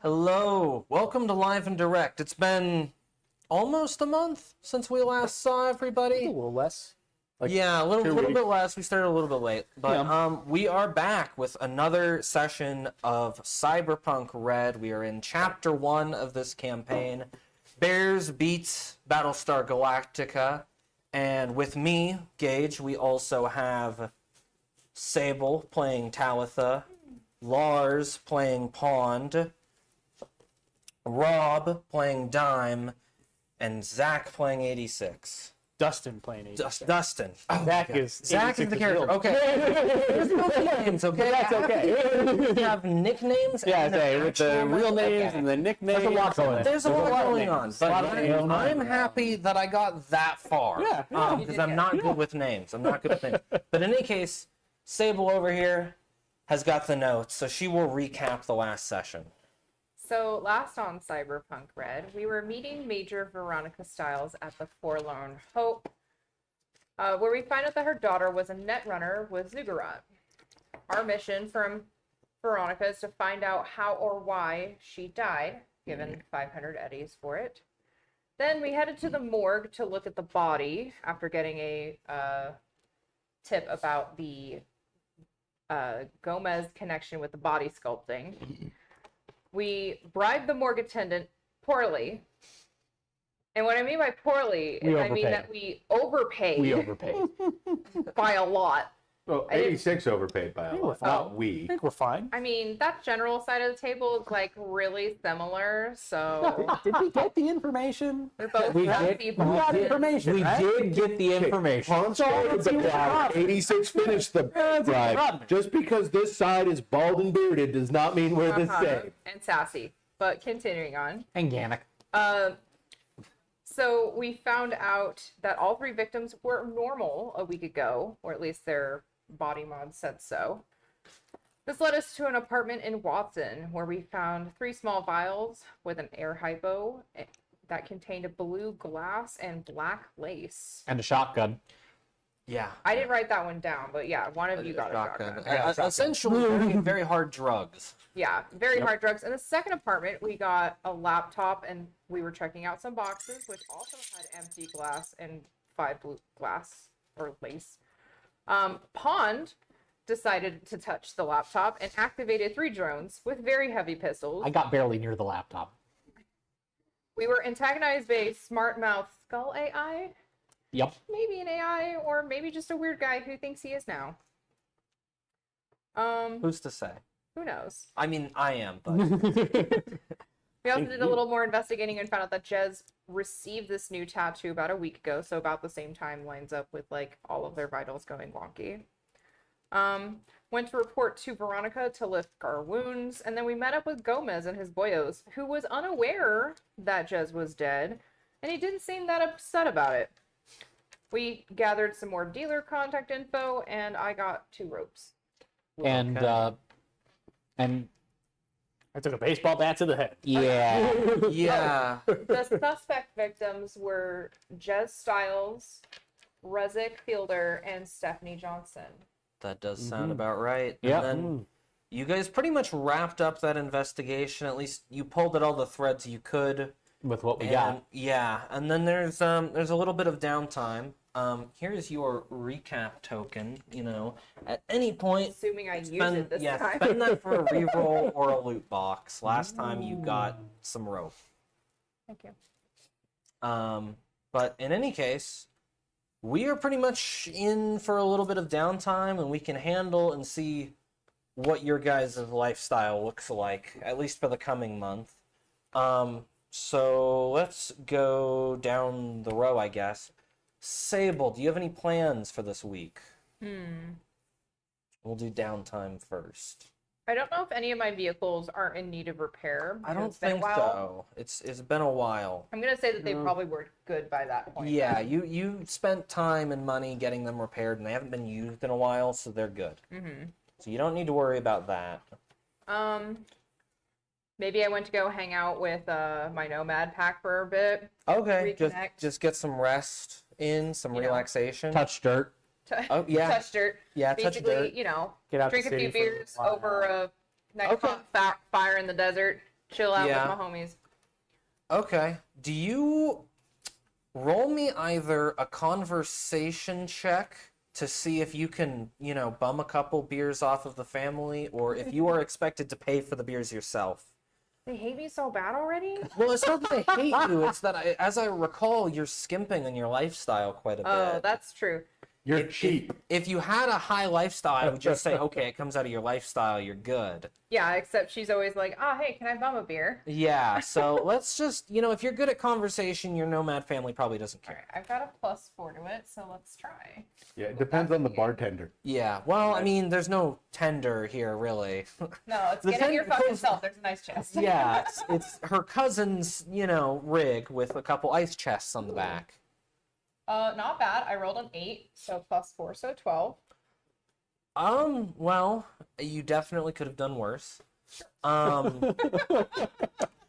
Hello, welcome to Live and Direct. It's been almost a month since we last saw everybody. A little less. Yeah, a little bit less. We started a little bit late, but we are back with another session of Cyberpunk Red. We are in Chapter 1 of this campaign. Bears beats Battlestar Galactica, and with me, Gage, we also have Sable playing Talitha, Lars playing Pond, Rob playing Dime, and Zach playing 86. Dustin playing 86. Dustin. Oh, Zach is the character. Okay. There's no names, okay? That's okay. We have nicknames. Yeah, and with the real names and the nicknames. There's a lot going on. But I'm happy that I got that far. Yeah. Because I'm not good with names. But in any case, Sable over here has got the notes, so she will recap the last session. So last on Cyberpunk Red, we were meeting Major Veronica Stiles at the Forlorn Hope, where we find out that her daughter was a netrunner with Zuggurat. Our mission from Veronica is to find out how or why she died, given 500 eddies for it. Then we headed to the morgue to look at the body after getting a tip about the Gomez connection with the body sculpting. We bribed the morgue attendant poorly. And what I mean by poorly is I mean that we overpaid. We overpaid. By a lot. Well, 86 overpaid by a lot, not we. I think we're fine. I mean, that general side of the table is like really similar, so... Did we get the information? They're both We people. got information, We right? did get the information. Pawn started the bribe. 86 finished the bribe. Just because this side is bald and bearded does not mean we're the same. And sassy. But continuing on. And Gannick. So we found out that all three victims were normal a week ago, or at least their body mod said so. This led us to an apartment in Watson, where we found 3 small vials with an air hypo that contained a blue glass and black lace. And a shotgun. Yeah. I didn't write that one down, but yeah, one of you got a shotgun. Essentially, very hard drugs. Yeah, very hard drugs. In the second apartment, we got a laptop, and we were checking out some boxes, which also had empty glass and 5 blue glass or lace. Pond decided to touch the laptop and activated 3 drones with very heavy pistols. I got barely near the laptop. We were antagonized by a smart mouth skull AI. Yep. Maybe an AI, or maybe just a weird guy who thinks he is now. Who's to say? Who knows? I mean, I am, but... We also did a little more investigating and found out that Jez received this new tattoo about a week ago, so about the same time lines up with like all of their vitals going wonky. Went to report to Veronica to lift our wounds, and then we met up with Gomez and his boyos, who was unaware that Jez was dead, and he didn't seem that upset about it. We gathered some more dealer contact info, and I got 2 ropes. And I took a baseball bat to the head. Yeah. Yeah. The suspect victims were Jez Stiles, Rezik Fielder, and Stephanie Johnson. That does sound about right. Yeah. And then you guys pretty much wrapped up that investigation. At least you pulled at all the threads you could. With what we got. Yeah. And then there's a little bit of downtime. Here's your recap token. You know, at any point, Assuming I use it this time. spend that for a reroll or a loot box. Last time you got some rope. Thank you. But in any case, we are pretty much in for a little bit of downtime, and we can handle and see what your guys' lifestyle looks like, at least for the coming month. So let's go down the row, I guess. Sable, do you have any plans for this week? We'll do downtime first. I don't know if any of my vehicles are in need of repair. I don't It's been a think while. so. It's been a while. I'm gonna say that they probably were good by that point. Yeah, you spent time and money getting them repaired, and they haven't been used in a while, so they're good. So you don't need to worry about that. Maybe I went to go hang out with my Nomad pack for a bit. Okay, Reconnect. just get some rest in, some You know. relaxation. Touch dirt. Oh, yeah. Touch dirt. Yeah, touch Basically, dirt. you know, Get out drink the a few city for a beers while. over a nice Okay. hot fire in the desert. chill out Yeah. with my homies. Okay. Do you roll me either a conversation check to see if you can, bum a couple beers off of the family, or if you are expected to pay for the beers yourself? They hate me so bad already? Well, it's not that they hate you. It's that, as I recall, you're skimping on your lifestyle quite a bit. Oh, that's true. You're cheap. If you had a high lifestyle, I would just say, okay, it comes out of your lifestyle, you're good. Yeah, except she's always like, hey, can I bum a beer? Yeah, so let's just, if you're good at conversation, your nomad family probably doesn't All care. right, I've got a +4 to it, so let's try. Yeah, it depends on the bartender. Yeah, well, I mean, there's no tender here, really. No, it's The get it your thing- fucking self. There's a nice chest. Yeah, it's her cousin's, rig with a couple ice chests on the back. Not bad. I rolled an 8, so +4, so 12. Well, you definitely could have done worse.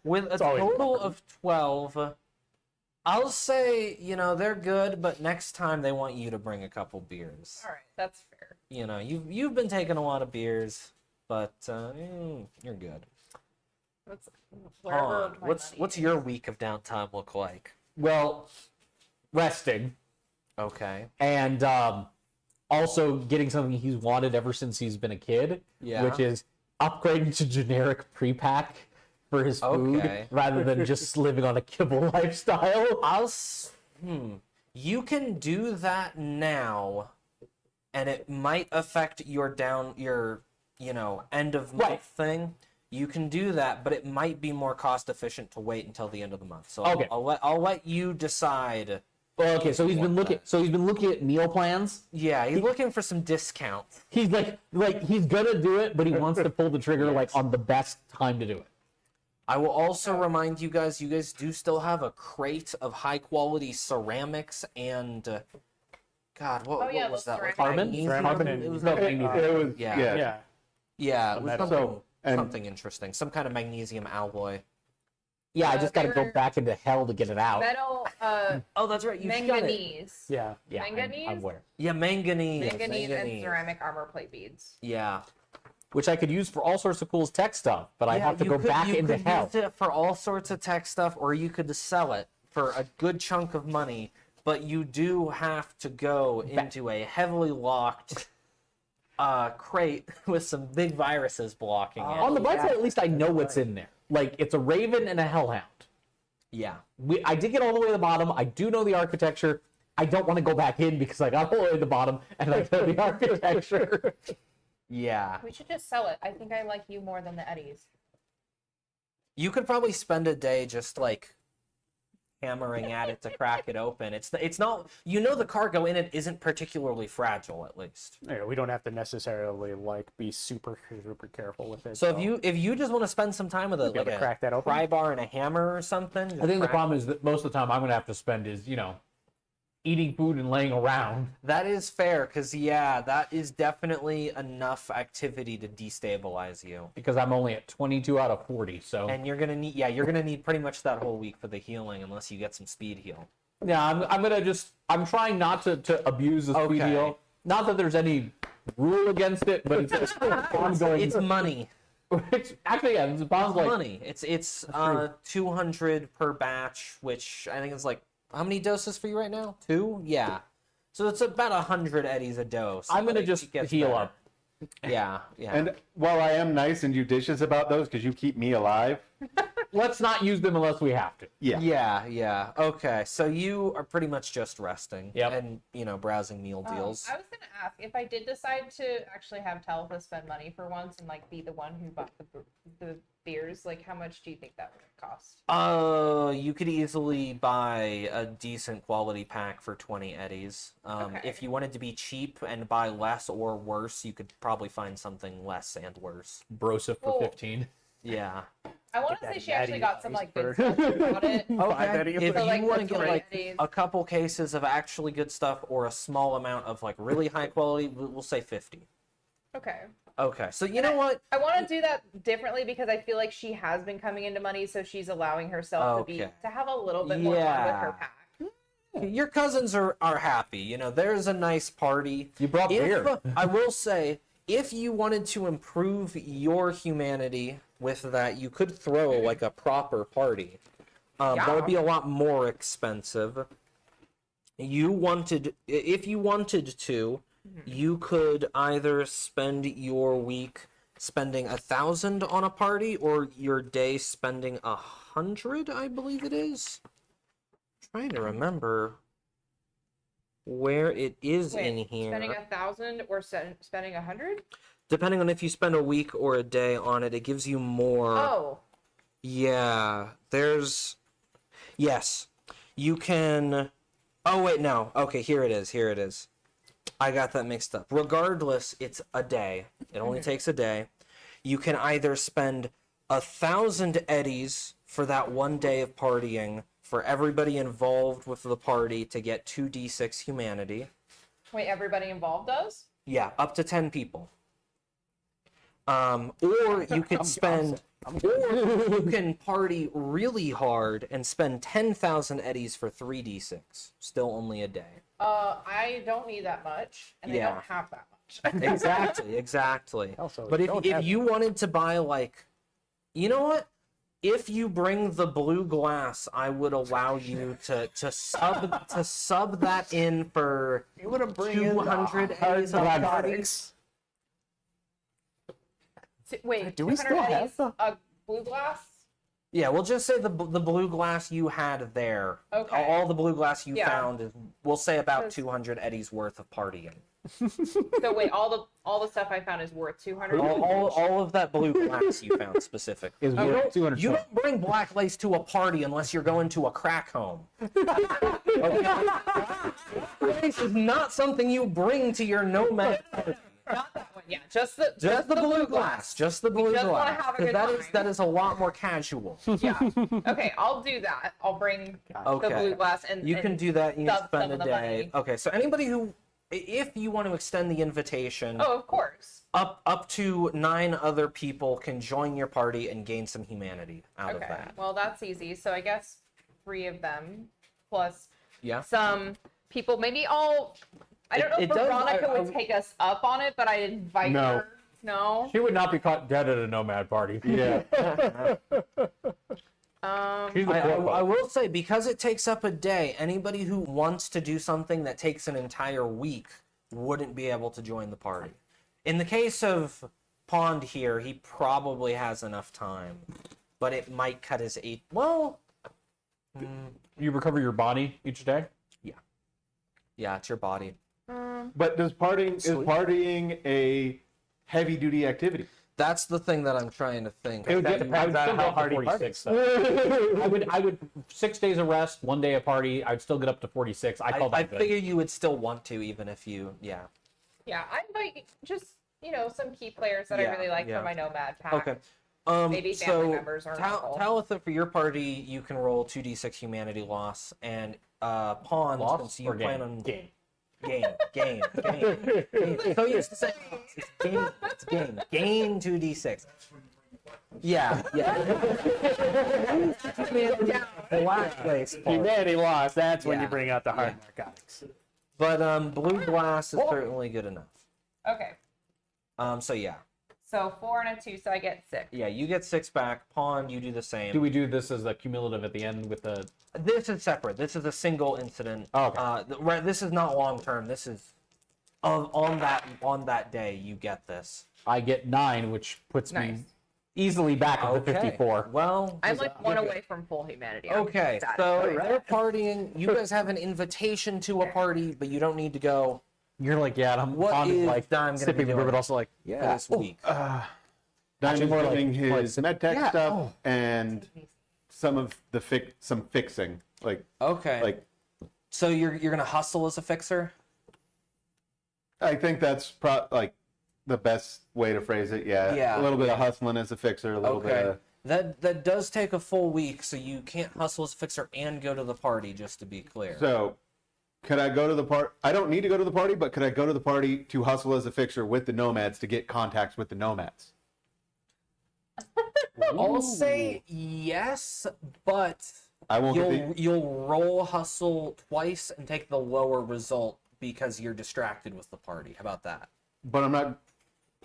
With a total of 12, I'll say, they're good, but next time they want you to bring a couple beers. All right, that's fair. You've been taking a lot of beers, but you're good. Wherever On. my What's money your is. week of downtime look like? Well, resting Okay. and also getting something he's wanted ever since he's been a kid, Yeah. which is upgrading to generic pre-pack for his food Okay. rather than just living on a kibble lifestyle. You can do that now, and it might affect your end of month Right. thing. You can do that, but it might be more cost efficient to wait until the end of the month. So Okay. I'll let you decide. Well, okay, so he's been looking. that. So he's been looking at meal plans. Yeah, he's looking for some discounts. He's like he's gonna do it, but he wants to pull the trigger like on the best time to do it. I will also remind you guys do still have a crate of high quality ceramics and God, what yeah, was those that? Like ceramic- magnesium? Carbon? It was No, like- magnesium. It was, Yeah. yeah. yeah, it was metal. something, And- something interesting. Some kind of magnesium alloy. Yeah, I just got to they go were- back into hell to get it out. Metal, Oh, that's right. You shut it. manganese. Yeah, Manganese? I'm aware. Yeah, manganese. Manganese and ceramic armor plate beads. Yeah. Which I could use for all sorts of cool tech stuff, but I Yeah, have to you go could- back you into could hell. use it for all sorts of tech stuff, or you could sell it for a good chunk of money. But you do have to go into a heavily locked crate with some big viruses blocking it. On the bright side, at least I know what's in there. Like, it's a raven and a hellhound. Yeah. I did get all the way to the bottom. I do know the architecture. I don't want to go back in because I got all the way to the bottom and I know the architecture. Yeah. We should just sell it. I think I like you more than the Eddies. You could probably spend a day just like hammering at it to crack it open. It's not, the cargo in it isn't particularly fragile, at least. Yeah, we don't have to necessarily be super careful with it. So if you just want to spend some time with it, be like able to a crack that open? pry bar and a hammer or something. I think the problem is that most of the time I'm going to have to spend is, eating food and laying around. That is fair, because that is definitely enough activity to destabilize you. Because I'm only at 22 out of 40, so... And you're gonna need pretty much that whole week for the healing, unless you get some speed heal. Yeah, I'm trying not to abuse the speed Okay. heal. Not that there's any rule against it, but it's just ongoing. It's money. Actually, yeah, it's possible. Money. It's 200 per batch, which I think is like, how many doses for you right now? 2? Yeah. So it's about 100 eddies a dose. I'm gonna Like, just it gets heal better. up. Yeah, yeah. And while I am nice and judicious about those, because you keep me alive. Let's not use them unless we have to. Yeah. Okay, so you are pretty much just resting. Yep. And, browsing meal deals. I was going to ask, if I did decide to actually have Talitha spend money for once and be the one who bought the beers, how much do you think that would cost? You could easily buy a decent quality pack for 20 eddies. Okay. If you wanted to be cheap and buy less or worse, you could probably find something less and worse. Brosa for Well, 15. Yeah. I want to say that she actually Eddie got some ice good bird. stuff about it. Five Eddies. If So, you want to the get 20 Eddies. a couple cases of actually good stuff or a small amount of really high quality, we'll say 50. Okay. Okay. So you know what? I want to do that differently because I feel like she has been coming into money, so she's allowing herself Okay. to have a little bit more fun with Yeah. her pack. Your cousins are happy. There's a nice party. You brought beer. I will say, if you wanted to improve your humanity, with that, you could throw like a proper party. That would be a lot more expensive. If you wanted to, you could either spend your week spending 1,000 on a party, or your day spending 100, I believe it is. I'm trying to remember where it is in here. Spending 1,000 or spending 100? Depending on if you spend a week or a day on it, it gives you more. Oh. Yeah, yes, you can. Oh wait, no. Okay, here it is. I got that mixed up. Regardless, it's a day. It only takes a day. You can either spend 1,000 eddies for that one day of partying for everybody involved with the party to get 2d6 humanity. Wait, everybody involved does? Yeah, up to 10 people. Or you could spend, or you can party really hard and spend 10,000 eddies for 3d6. Still only a day. I don't need that much, and I don't have that much. Exactly. Also, But if you wanted to buy, like, you know what? If you bring the blue glass, I would allow you to sub that in for 200 eddies of parties. Wait, do we 200 still have eddies, the- a blue glass? Yeah, we'll just say the blue glass you had there. Okay. All the blue glass you Yeah. found is, we'll say, about 200 eddies worth of partying. So wait, all the stuff I found is worth 200? All of that blue glass you found specifically. Is worth 200. You don't bring black lace to a party unless you're going to a crack home. Okay? Black lace is not something you bring to your nomad party. Not that one, yeah. Just the blue glass. Just the blue just wanna glass. have a 'Cause good that is time. that is a lot more casual. Yeah. Okay, I'll do that. I'll bring the blue glass and You can do that. You can sub spend some a of the day. money. Okay, so anybody who, if you want to extend the invitation, Oh, of course. up to 9 other people can join your party and gain some humanity out of Okay. that. Well, that's easy. So I guess 3 of them plus Yeah. some people. Maybe I don't know It if does- Veronica I- would take us up on it, but I invite No. her. No. She would not be caught dead at a nomad party. Yeah. She's a I will say, because it takes up a day, anybody who wants to do something that takes an entire week wouldn't be able to join the party. In the case of Pond here, he probably has enough time, but it might cut his 8. Well, You recover your body each day. yeah, it's your body. But is partying a heavy duty activity? That's the thing that I'm trying to think. It would That get, depends I would on still how go up to hard he 46. parties. I would 6 days of rest, 1 day of party. I'd still get up to 46. I call I that good. figure you would still want to, even if you, yeah. Yeah, I invite just some key players that I Yeah, really like yeah. for my nomad pack. Okay. Maybe family members or an uncle. Talitha, for your party, you can roll 2d6 humanity loss, and Pond, Loss since you or plan gain? on Game. Gain. So you used to say it's gain. Gain 2d6. Yeah. Black place part. Humanity lost. That's when Yeah. you bring out the hard narcotics. But blue glass is certainly good enough. Okay, So yeah. so 4 and a 2, so I get 6. Yeah, you get 6 back. Pond, you do the same. Do we do this as a cumulative at the end with the? This is separate. This is a single incident. Oh, okay. This is not long term. This is on that day you get this. I get 9, which puts me Nice. easily back at the 54. Well, I'm like 1 away from full humanity. I'm okay. ecstatic. So you're partying. You guys have an invitation to a party, but you don't need to go You're like, yeah, I'm What fond of is like Dime gonna sipping be the beer, doing? but also like, yeah, this week. Diamond's more like- doing more his like- medtech Yeah, stuff oh. and some of the some fixing, Okay. like So you're gonna hustle as a fixer? I think that's like the best way to phrase it. Yeah, Yeah, a little bit of hustling as a fixer, a little bit. Okay. Of, That does take a full week, so you can't hustle as a fixer and go to the party. Just to be clear. So, could I go to the party? I don't need to go to the party, but could I go to the party to hustle as a fixer with the nomads to get contacts with the nomads? I'll say yes, but I won't get the, you'll roll hustle twice and take the lower result because you're distracted with the party. How about that? but I'm not.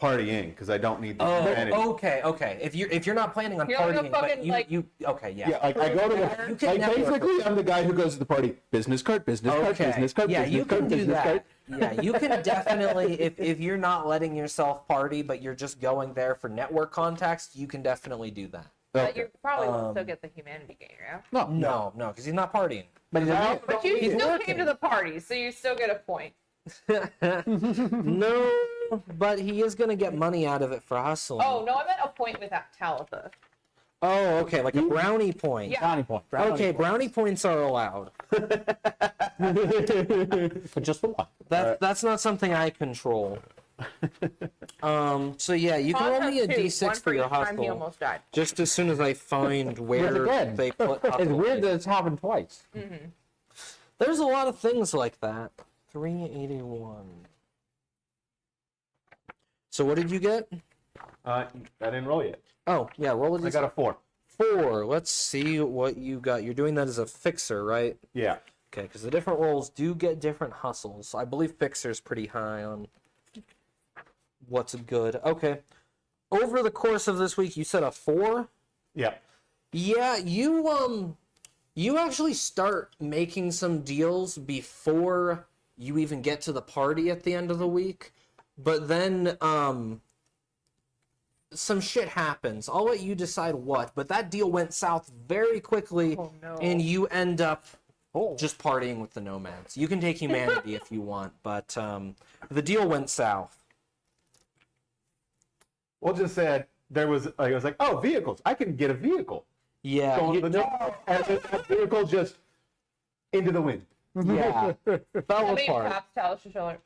partying because I don't need the Oh, humanity. okay. If you're not planning on You're like a partying, but fucking, you, like- you okay, yeah. Yeah, like I go to You the can like network. basically I'm the guy who goes to the party. Business card, business card, Okay. business card, Yeah, business you card, can do business card. that. Yeah, you can definitely if you're not letting yourself party, but you're just going there for network contacts, you can definitely do that. But Okay. you probably will still get the humanity gain, yeah? No, because he's not partying. But he's a- But you He's still working. came to the party, so you still get a point. No, but he is gonna get money out of it for hustling. Oh, no, I meant a point with that Talitha. Oh, okay, like a brownie point. Yeah. brownie point. Okay, brownie points are allowed. But just for one. That's not something I control. So yeah, you can Tom roll me a has two, d6 one for your each time he hustle. almost died. Just as soon as I find where again, they put It's hustle. weird that it's happened twice. There's a lot of things like that. 381. So what did you get? I didn't roll yet. Oh, yeah, roll a I d6. got a 4. 4. Let's see what you got. You're doing that as a fixer, right? Yeah. Okay, because the different roles do get different hustles. I believe fixer's pretty high on what's good. Okay. Over the course of this week, you said a 4? Yeah. Yeah, you actually start making some deals before you even get to the party at the end of the week. But then some shit happens. I'll let you decide what, but that deal went south very quickly, Oh, no. and you end up just partying with the nomads. You can take humanity if you want, but the deal went south. We'll just say there was I was like, oh, vehicles. I can get a vehicle. Yeah, Going to the job, and then that vehicle just into the wind. yeah, fell How many apart. taps Talitha shoulder?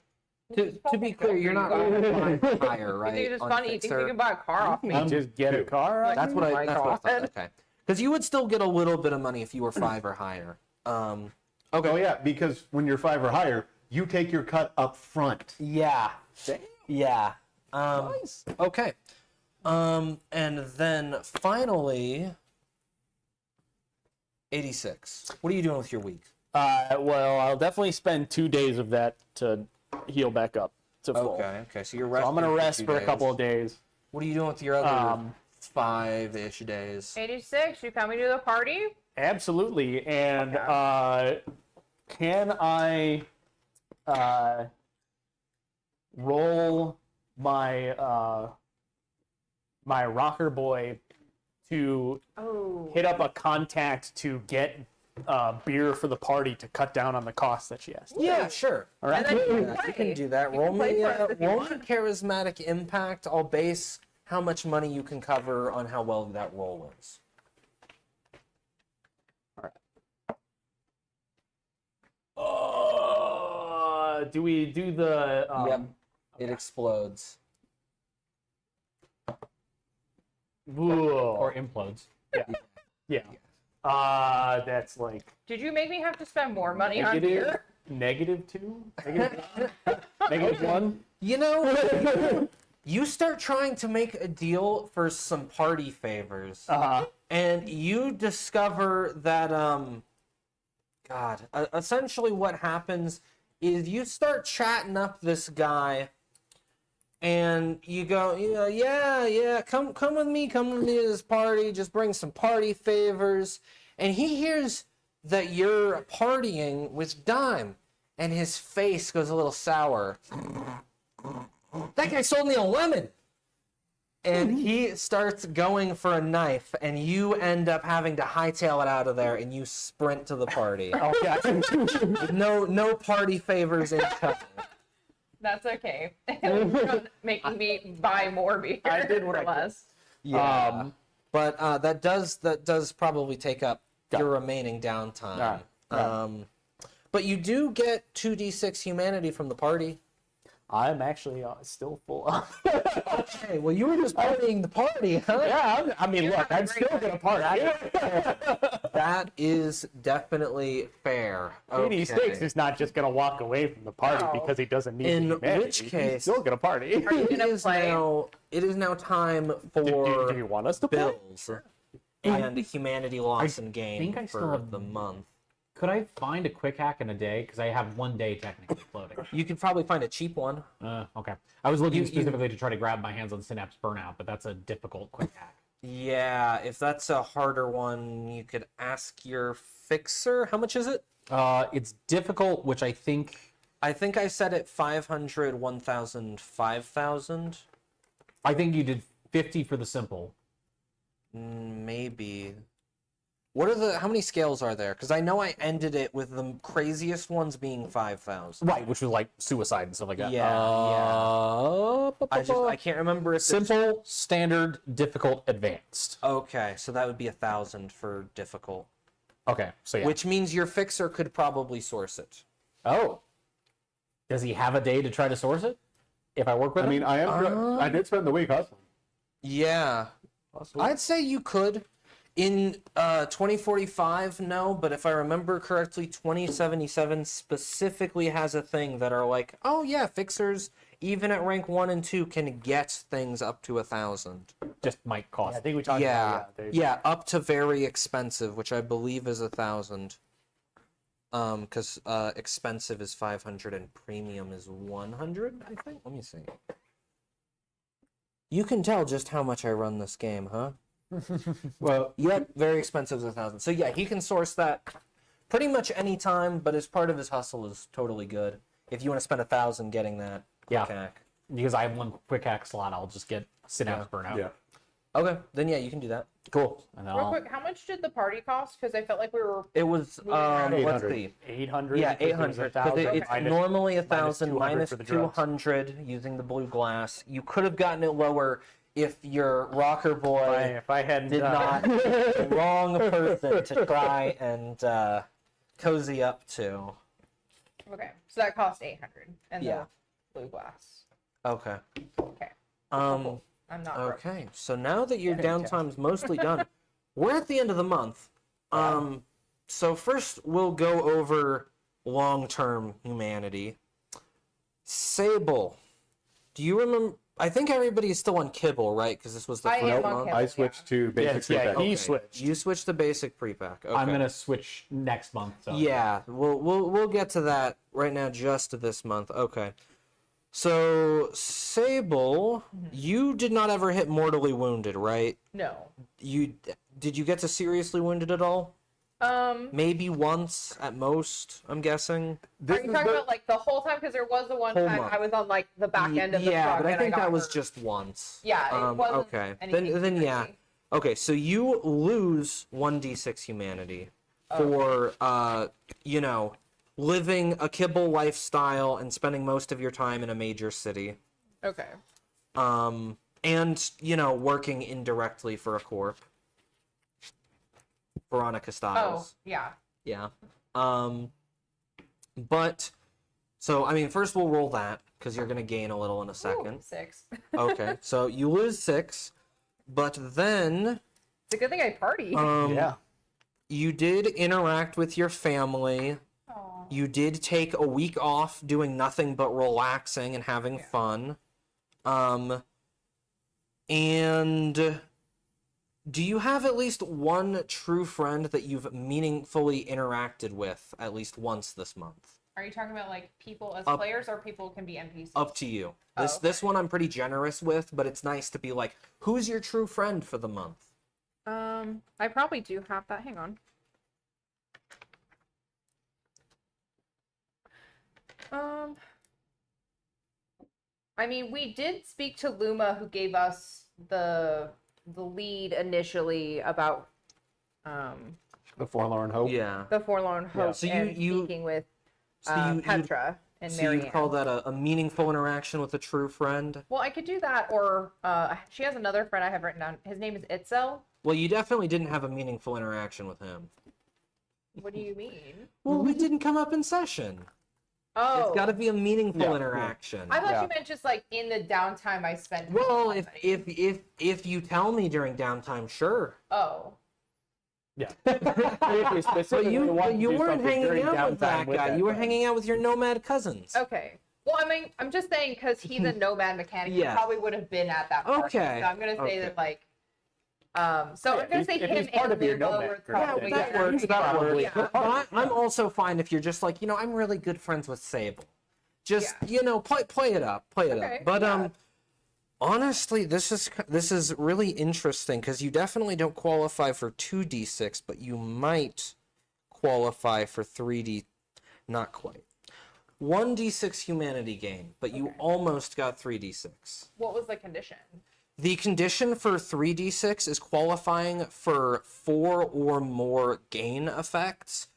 To be clear, you're not really buying higher, You right? think it's just on funny? You think Fixer. you can buy a car off me? Just get a car. I That's think? what my I. That's what I God. thought. Okay, because you would still get a little bit of money if you were 5 or higher. Okay. Oh yeah, because when you're 5 or higher, you take your cut up front. Yeah. Yeah. Nice. Okay. And then finally, 86. What are you doing with your week? Well, I'll definitely spend 2 days of that to heal back up to full. Okay. So you're So resting. I'm gonna rest 2 for a days. couple of days. What are you doing with your other Um, 5-ish days? 86, you coming to the party? Absolutely. And can I roll my my rocker boy to Oh. hit up a contact to get beer for the party to cut down on the cost that she has? Yeah, sure. All right. And then you Yeah, can you can play. do that. You Roll can play me, for us if you roll me want. charismatic impact. I'll base how much money you can cover on how well that roll is. Do we do the Yep. It explodes. Or implodes. yeah. That's like Did you make me have to spend more money on beer? -2, -1. You know, you start trying to make a deal for some party favors, and you discover that, essentially what happens is you start chatting up this guy, and you go, yeah, come with me to this party, just bring some party favors, and he hears that you're partying with Dime, and his face goes a little sour. That guy sold me a lemon! And he starts going for a knife, and you end up having to hightail it out of there, and you sprint to the party. Okay. No party favors in tow. That's okay. Making me buy more beer. I did what for I could. less. Yeah. But that does probably take up your remaining downtime. But you do get 2d6 humanity from the party. I'm actually still full. Okay, well you were just partying the party, huh? Yeah, I mean, look, I'm still gonna party. That is definitely fair. 86 Okay. is not just gonna walk away from the party No. because he doesn't need In the humanity. which He's case- still gonna party. Are you gonna play? It is now time do for you want us to play? bills and humanity loss and think I gain still for have the month. Could I find a quick hack in a day? Because I have 1 day technically floating. You could probably find a cheap one. Okay. I was looking You- specifically to try to grab my hands on Synapse Burnout, but that's a difficult quick hack. Yeah, if that's a harder one, you could ask your fixer. How much is it? It's difficult, which I think I set it 500, 1,000, 5,000. you did 50 for the simple. Maybe. How many scales are there? Because I know I ended it with the craziest ones being 5,000. Right, which was like suicide and stuff like that. Yeah, I can't remember if it's... Simple, standard, difficult, advanced. Okay, so that would be 1,000 for difficult. Okay, so yeah. Which means your fixer could probably source it. Oh. Does he have a day to try to source it? If I work with him? I did spend the week hustling. Yeah. I'd say you could. In 2045, no, but if I remember correctly, 2077 specifically has a thing that are like, oh yeah, fixers, even at rank 1 and 2, can get things up to 1,000. Just might cost. I think we talked Yeah, about yeah, up to very expensive, which I believe is 1,000. Because expensive is 500 and premium is 100, I think. Let me see. You can tell just how much I run this game, huh? Well, Yep, very expensive is 1,000. So yeah, he can source that pretty much any time, but as part of his hustle is totally good. If you want to spend 1,000 getting that quick hack. Because I have 1 quick hack slot, I'll just get Synapse Burnout. yeah. Okay, then yeah, you can do that. Cool. And then Real I'll... quick, how much did the party cost? Because I felt like we were. It was let's 800. see. 800. Yeah, because it was 800. 1,000 Because it's minus- normally 1,000 200 minus for the drugs. 200 using the blue glass. You could have gotten it lower if your rocker boy If I hadn't did not the wrong person to try and cozy up to. Okay, so that cost 800, and Yeah. the blue glass. Okay. Okay, Um. I'm not. broke. Okay. So now that your downtime's mostly done, we're at the end of the month. So first we'll go over long-term humanity. Sable, do you remember? I think everybody is still on Kibble, right? Because this was the I first am on month. Kibble. I switched to basic Yes, yeah, prepack. he Okay. switched. You switched to basic pre-pack. Okay. I'm going to switch next month. So. Yeah, we'll get to that right now. Just this month. Okay. So Sable, you did not ever hit mortally wounded, right? No. Did you get to seriously wounded at all? Maybe once at most, I'm guessing. Are you talking about like the whole time? Because there was the one Whole time month. I was on like the back end of the Yeah, truck but I and think got that was hurt. just once. Yeah, it wasn't okay. anything Then yeah. crazy. Okay, so you lose 1d6 humanity for living a kibble lifestyle and spending most of your time in a major city. Okay. And working indirectly for a corp. Veronica Oh, Styles. yeah. Yeah. But so I mean, first we'll roll that because you're gonna gain a little in a second. Ooh, 6. Okay, so you lose 6, but then It's a good thing I party. Yeah. you did interact with your family. Aw. You did take a week off doing nothing but relaxing and having fun. And do you have at least one true friend that you've meaningfully interacted with at least once this month? Are you talking about like people as Up- players or people can be NPCs? Up to you. Oh, This okay. one I'm pretty generous with, but it's nice to be like, who's your true friend for the month? I probably do have that. Hang on. I mean, we did speak to Luma, who gave us the lead initially about The Forlorn Hope. Yeah. the Forlorn Hope So and you- speaking with So you Petra and so Marianne. you call that a meaningful interaction with a true friend? Well, I could do that, or she has another friend I have written down. His name is Itzel. Well, you definitely didn't have a meaningful interaction with him. What do you mean? Well, we didn't come up in session. Oh, It's got to be a meaningful Yeah, yeah. interaction. I thought Yeah. you meant just like in the downtime I spent. with Well, somebody. if you tell me during downtime, sure. Oh, Yeah. But you weren't hanging out with that guy. You were hanging out with your nomad cousins. okay. Well, I mean, I'm just saying because he's a nomad mechanic. Yeah. He probably would have been at that party. Okay. So I'm gonna say Okay. that like, So I'm gonna say if him he's part and of your Limbo nomad were group, probably that better. works. That works. Yeah. But I'm also fine if you're just like, I'm really good friends with Sable. Just play it up, Okay, But yeah. honestly, this is really interesting because you definitely don't qualify for 2d6, but you might qualify for 3d. Not quite. 1d6 humanity gain, but you almost got 3d6. What was the condition? The condition for 3d6 is qualifying for 4 or more gain effects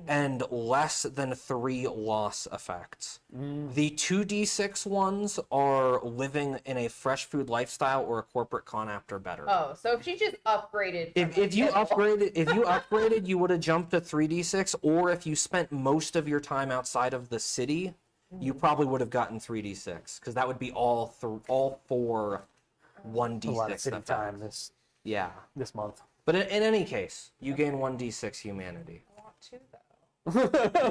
and less than 3 loss effects. The 2d6 ones are living in a fresh food lifestyle or a corporate con apt or better. Oh, so if she just upgraded. If you upgraded, you would have jumped to 3d6, or if you spent most of your time outside of the city, you probably would have gotten 3d6 because that would be all 4 1d6 A lot of city effects. time Yeah, this month. but in any case, you gain 1d6 humanity. I want to, though.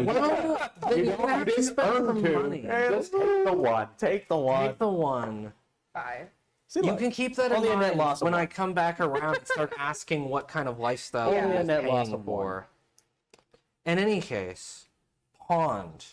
Well, then you have to spend some money. Just take the one. Take the one. Take the one. 5. See, You look, can keep that in only a net mind loss of when one. I come back around and start asking what kind of lifestyle Only you're a net loss paying of one. for. In any case, Pond.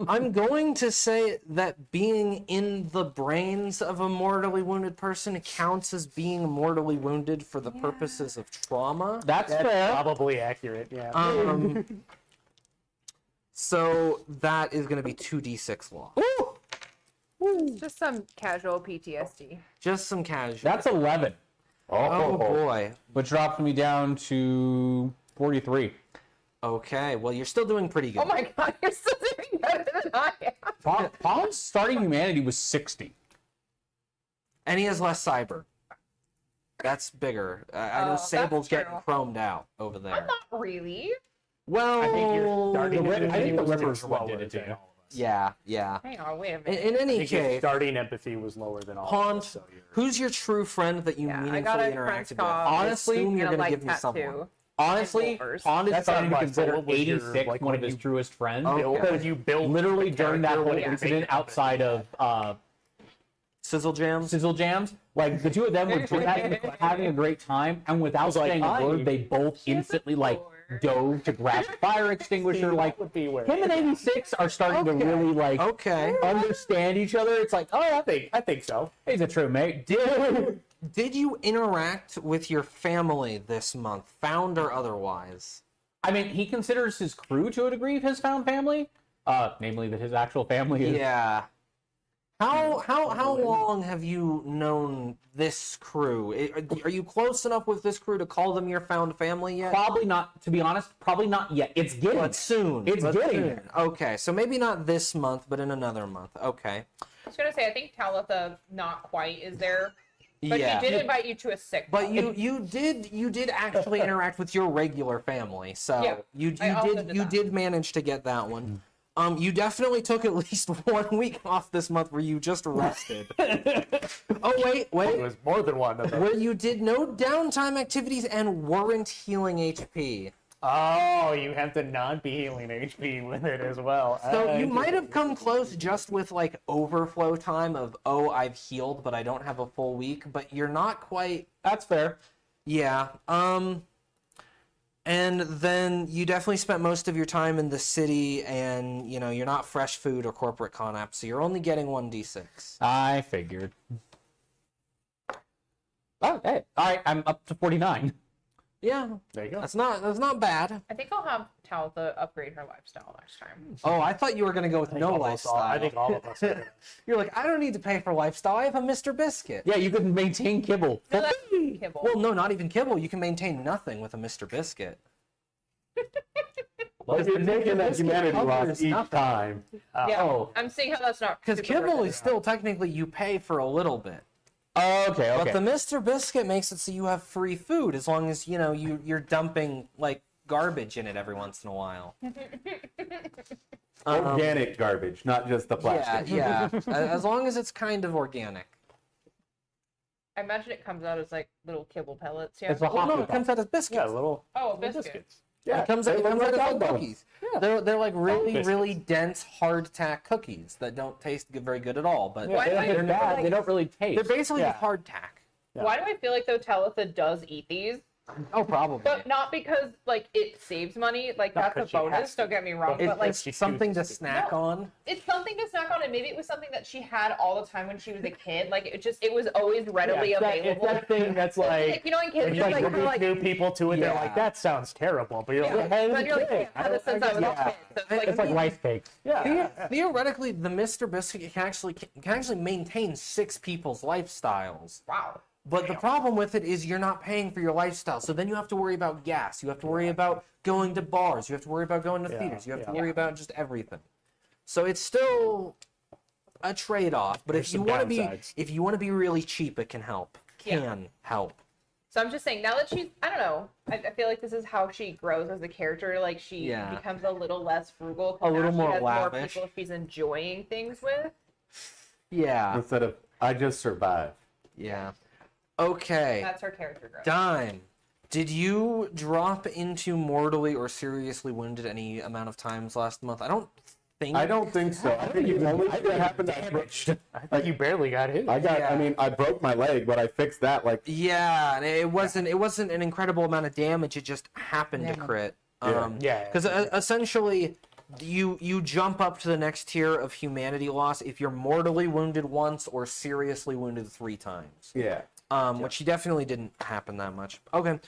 I'm going to say that being in the brains of a mortally wounded person counts as being mortally wounded for the purposes of trauma. That's That's fair. probably accurate. Yeah. So that is going to be 2d6 loss. Just some casual PTSD. Just some casual. That's 11, Oh boy. which drops me down to 43. Okay, well you're still doing pretty good. Oh my god, you're still doing better than I am. Paul's starting humanity was 60. And he has less cyber. That's bigger. I know that's Sable's getting true. chromed out over there. Not really. Well, I think you're starting. I think the Ripper's slower one did it to than you. all of us. yeah. Hang on, wait a In, minute. in I any think your case, starting empathy was lower than all of Pond, us. So you're... who's your true friend that you Yeah, I meaningfully got a interacted French with? cough. Honestly, I assume you're and a going to light give me someone. tattoo. Honestly, Wolvers. Pond is That's starting to not my consider fault. What was your, 86 like, one when of his you truest friends. Okay. Because you build Literally the during that character whole when you incident make outside of Sizzle Jams? Sizzle Jams, like the two of them were just having a great time, and without like, saying a "Hi." word, they both She has a instantly like floor. dove to grab a fire extinguisher. See, Like that would be where- him and 86 are starting to really like Okay. understand each other. It's like, oh, I think so. he's a true mate. Did you interact with your family this month, found or otherwise? I mean, he considers his crew to a degree his found family, namely that his actual family is. Yeah. How long have you known this crew? Are you close enough with this crew to call them your found family yet? Probably not, to be honest, probably not yet. It's getting But soon. It's but getting soon. there. Okay, so maybe not this month, but in another month. Okay. I was gonna say, I think Talitha not quite is there, but yeah. he did invite you to a sick. But call. you did actually interact with your regular family, so Yeah, I also did that. did manage to get that one. You definitely took at least 1 week off this month where you just rested. Oh It wait, was more than one of them. where you did no downtime activities and weren't healing HP. Oh, you have to not be healing HP with it as well. So you might have come close just with like overflow time of, oh, I've healed, but I don't have a full week. But you're not quite. That's fair. Yeah. And then you definitely spent most of your time in the city, and you're not fresh food or corporate con app, so you're only getting 1d6. I figured. Oh, hey. All right, I'm up to 49. Yeah, There you go. that's not bad. I think I'll have Talitha upgrade her lifestyle next time. Oh, I thought you were gonna go with no Almost all- lifestyle. I think all of us. Are You're like, I don't need to pay for lifestyle. I have a Mr. Biscuit. Yeah, you can maintain kibble. No, that's kibble. Well, no, not even kibble. You can maintain nothing with a Mr. Biscuit. But you're taking that humanity covers loss each nothing. time. yeah, oh. I'm seeing how that's not Because super kibble worth is it. still technically you pay for a little bit. Okay. But the Mr. Biscuit makes it so you have free food as long as you're dumping like garbage in it every once in a while. Organic garbage, not just the plastic. Yeah. As long as it's kind of organic. I imagine it comes out as like little kibble pellets. Yeah. It's a Well, no, hockey it comes out as biscuits. Yeah, little Oh, little biscuits. biscuits. Yeah, It comes they like look like little dog bones. cookies. They're like really biscuits. really dense hardtack cookies that don't taste very good at all. But Why do I They're feel bad. like- They don't really taste. they're basically Yeah. hardtack. Why do I feel like though Talitha does eat these? Oh, probably. But not because like it saves money, like Not that's a 'cause she has bonus. to. Don't get me wrong, It's, but like it's something to snack No. on. it's something to snack on, and maybe it was something that she had all the time when she was a kid. Like it was always readily It's available. that thing that's like, you know, in kids, when you just like, introduce kinda like new people to it, they're Yeah. like, that sounds terrible. But you're yeah, like, hey, but you're like, hey, yeah, I've had this since I was a kid. So It's like rice cakes. yeah. Theoretically, the Mr. Biscuit can actually maintain 6 people's lifestyles. wow. But the problem with it is you're not paying for your lifestyle. So then you have to worry about gas. You have to worry about going to bars. You have to worry about going to theaters. You have to worry about just everything. So it's still a trade-off. But There's if you some want to be downsides. really cheap, it can help. Can help. So I'm just saying, now that she's, I don't know, I feel like this is how she grows as a character. Like she Yeah. becomes a little less frugal. 'Cause A little now more she has lavish. more people she's enjoying things with. Yeah. Instead of, I just survive. Yeah. Okay. That's her character growth. Dime. Did you drop into mortally or seriously wounded any amount of times last month? I don't think so. I think the only thing that happened, I think you barely got hit. I mean, I broke my leg, but I fixed that like Yeah, and it wasn't an incredible amount of damage. It just happened to crit. Yeah. Because essentially, you jump up to the next tier of humanity loss if you're mortally wounded once or seriously wounded 3 times. yeah. Which definitely didn't happen that much. Okay.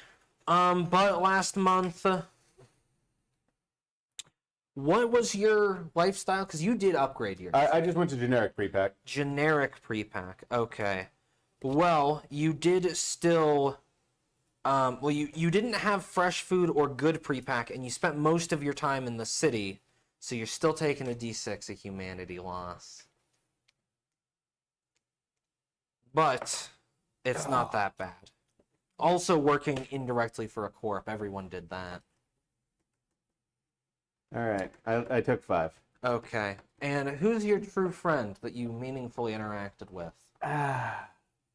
But last month, what was your lifestyle? Because you did upgrade yours. I just went to generic pre-pack. Generic pre-pack. Okay. Well, you did still. You didn't have fresh food or good pre-pack, and you spent most of your time in the city, so you're still taking a D6 of humanity loss. But it's not that bad. Also working indirectly for a corp. Everyone did that. All right, I took 5. Okay. And who's your true friend that you meaningfully interacted with?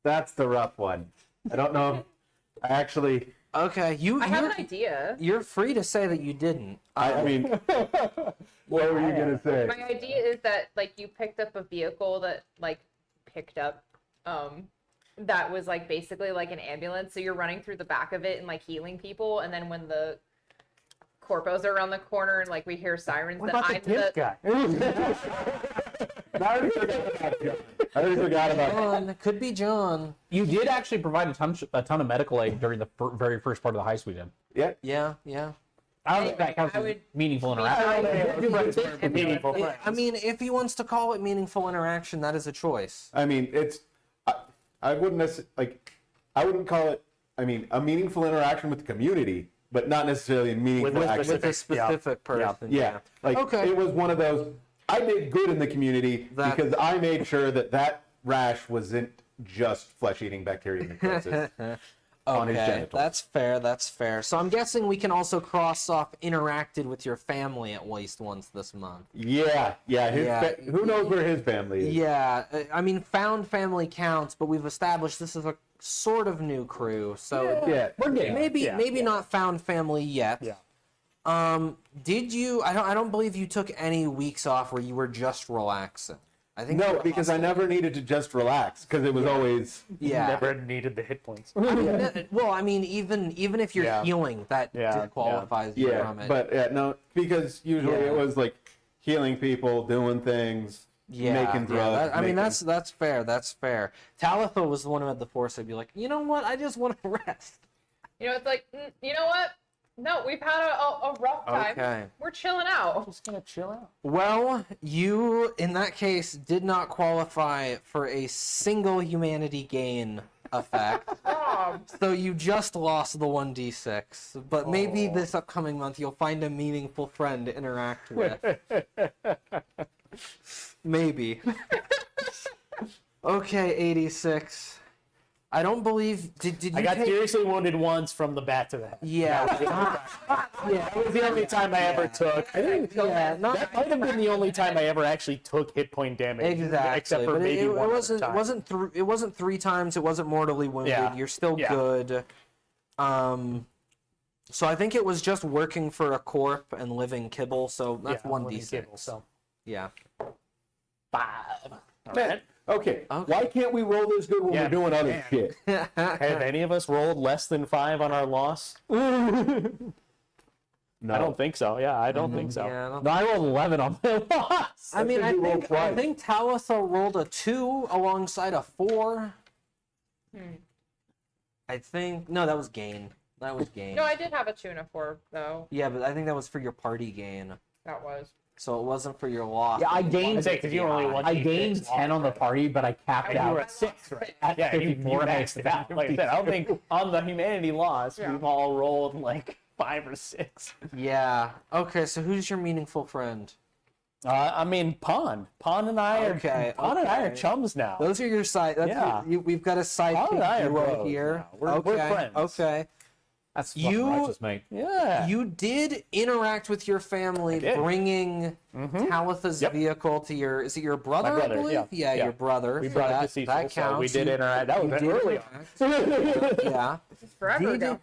That's the rough one. I don't know. I actually. Okay, I have an idea. You're free to say that you didn't. I mean, what were you gonna say? My idea is that like you picked up a vehicle that like picked up that was like basically like an ambulance, so you're running through the back of it and like healing people, and then when the corpos are around the corner and like we hear sirens, What that about the I'm gift the guy? I already forgot about John. I already forgot about John, it could be John. You did actually provide a ton of medical aid during the very first part of the heist we did. Yeah. Yeah. I don't think that counts I as would- meaningful interaction. Meaningful. I mean, if he wants to call it meaningful interaction, that is a choice. I mean, it's. I wouldn't necessarily I wouldn't call it. I mean, a meaningful interaction with the community, but not necessarily a meaningful With action. With a specific Yeah. person. Yeah, like Okay. it was one of those. I did good in the community because I made sure that rash wasn't just flesh-eating bacteria necrosis on his Okay, genitals. that's fair. So I'm guessing we can also cross off interacted with your family at least once this month. Yeah. Who knows where his family is? Yeah, I mean, found family counts, but we've established this is a sort of new crew, so Yeah. We're getting there. maybe not found family yet. Yeah. Did you? I don't believe you took any weeks off where you were just relaxing. I think you No, were because I never needed to just relax because it was always. yeah. Never needed the hit points. Well, I mean, even if you're Yeah. healing, that Yeah, disqualifies you Yeah, from it. but no, because usually Yeah. it was like healing people, doing things, making drugs. I mean, making- that's fair. That's fair. Talitha was the one who had the foresight to be like, you know what? I just want to rest. you know it's like you know what? No, we've had a rough time. Okay. We're chilling out. Just gonna chill out. Well, you in that case did not qualify for a single humanity gain effect. So you just lost the 1d6. But maybe this upcoming month you'll find a meaningful friend to interact with. Maybe. Okay, 86. I don't believe. Did you I got take? seriously wounded once from the bat to the head. Yeah. That was the only time I ever took. I think Yeah. Not that might have been the only time I ever actually took hit point damage. exactly. Except for but maybe it one wasn't. other time. It wasn't 3 times. It wasn't mortally wounded. Yeah. You're still Yeah. good. So I think it was just working for a corp and living kibble. So that's Yeah, 1d6. Kibble, so Yeah. 5. All right. Okay. Why can't we roll this good when Yeah, we're doing other man. shit? Have any of us rolled less than 5 on our loss? No. I don't think so. Yeah, I don't think so. Yeah. I don't- No, I rolled 11 on my loss. I mean, That's 'cause you rolled I twice. think Talitha rolled a 2 alongside a 4. I think no, that was gain. That was gain. No, I did have a 2 and a 4 though. Yeah, but I think that was for your party gain, That was. so it wasn't for your loss. Yeah, I I gained. say because you only won. I gained 10 on the party, but I capped And you out were at 6, right? at Yeah, you 54 and I maxed it out. Like I said, I don't think on the humanity loss Yeah. we've all rolled like 5 or 6. Yeah. Okay, so who's your meaningful friend? I mean, Pond and I are Okay, Pond and I are okay. chums now. Those are your side. That's Yeah. we've got a Paul and I sidekick are duo bros here. now. We're friends. Okay. That's You- fucking righteous, mate. Yeah. You did interact with your family, did. bringing Talitha's Yep. vehicle to your. Is it your brother? My brother, I believe? yeah. Yeah, Yeah. your brother. we So brought that, it to Cecil, that so counts. we did interact. That was did early on. interact. Yeah. It's forever You ago. did-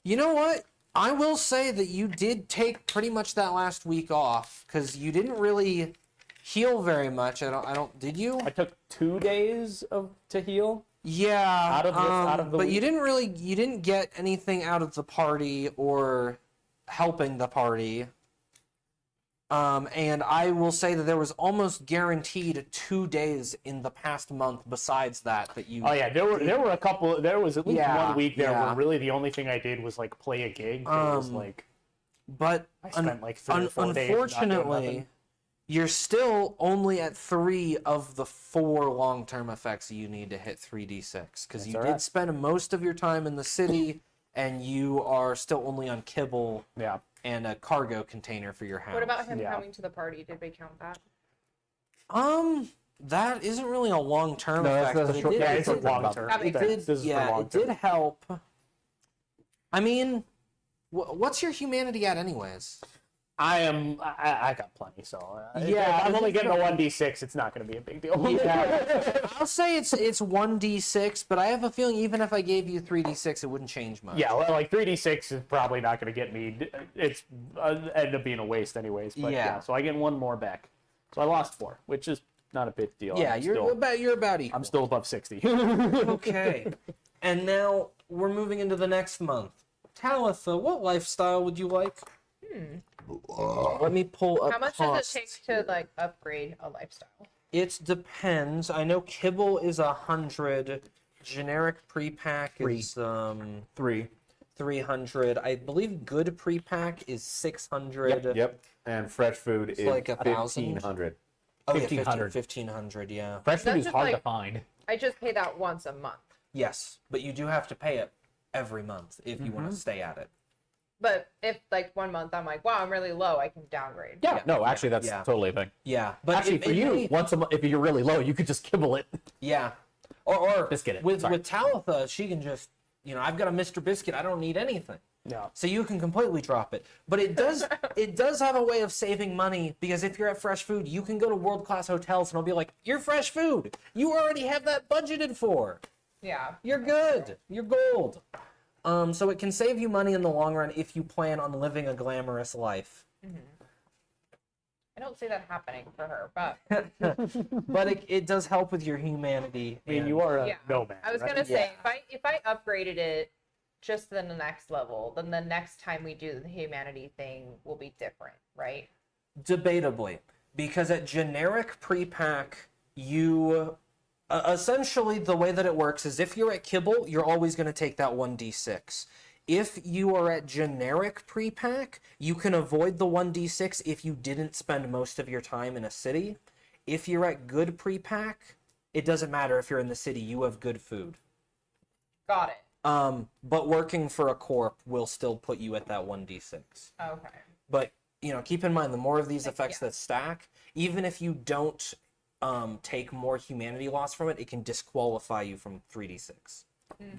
You know what? I will say that you did take pretty much that last week off because you didn't really heal very much. I don't. Did you? I took 2 days to heal. Yeah. Out of the but you week? didn't get anything out of the party or helping the party. And I will say that there was almost guaranteed 2 days in the past month besides that you. Oh yeah, there were a couple. There was at least Yeah, 1 week there yeah. where really the only thing I did was like play a gig. It was like But I spent like 3 or 4 days. not doing unfortunately, nothing. you're still only at 3 of the 4 long-term effects you need to hit 3d6 because you all did right. spend most of your time in the city, and you are still only on kibble Yeah. and a cargo container for your house. What about him Yeah. coming to the party? Did we count that? That isn't really a long-term No, effect. that's but a it short- did- Yeah, it it's a did- long term. That makes It did, This is for yeah, long it did term. help. I mean, what's your humanity at, anyways? I got plenty, so Yeah, if I'm only it's getting a 1d6. It's not going to be a big deal. I'll say it's 1d6, but I have a feeling even if I gave you 3d6, it wouldn't change much. Yeah, well, like 3d6 is probably not going to get me. It's end up being a waste anyways. But Yeah. yeah, so I get 1 more back. So I lost 4, which is not a big deal. Yeah, I'm you're still, about equal. I'm still above 60. Okay. And now we're moving into the next month. Talitha, what lifestyle would you like? Let me pull up How much costs. does it take to like upgrade a lifestyle? It depends. I know kibble is 100. Generic pre-pack is 3. 300. I believe good pre-pack is 600. Yep. And fresh food is like 1,000? 1,500. Oh, yeah, 1,500. 1,500, yeah. Fresh food That's is just hard to like- find. I just pay that once a month. Yes, but you do have to pay it every month if you want to stay at it. But if like 1 month I'm like, wow, I'm really low, I can downgrade. Yeah, no, actually, that's yeah. totally a thing. Yeah, but Actually, for you, once a month, if you're really low, you could just kibble it. yeah, or Biscuit it. with Sorry. Talitha, she can just, I've got a Mr. Biscuit, I don't need anything. No. So you can completely drop it. But it does have a way of saving money because if you're at Fresh Food, you can go to world-class hotels and I'll be like, "You're Fresh Food. You already have that budgeted for. Yeah. You're good. You're gold." So it can save you money in the long run if you plan on living a glamorous life. I don't see that happening for her, but But it does help with your humanity. I mean, and- you are a yeah. nomad. I was right? gonna say Yeah. if I upgraded it just to the next level, then the next time we do the humanity thing will be different, right? Debatably, because at generic pre-pack, you essentially the way that it works is if you're at kibble, you're always going to take that 1d6. If you are at generic pre-pack, you can avoid the 1d6 if you didn't spend most of your time in a city. If you're at good pre-pack, it doesn't matter if you're in the city, you have good food. Got it. But working for a corp will still put you at that 1d6. Okay. But keep in mind, the more of these effects Yeah. that stack, even if you don't take more humanity loss from it, it can disqualify you from 3d6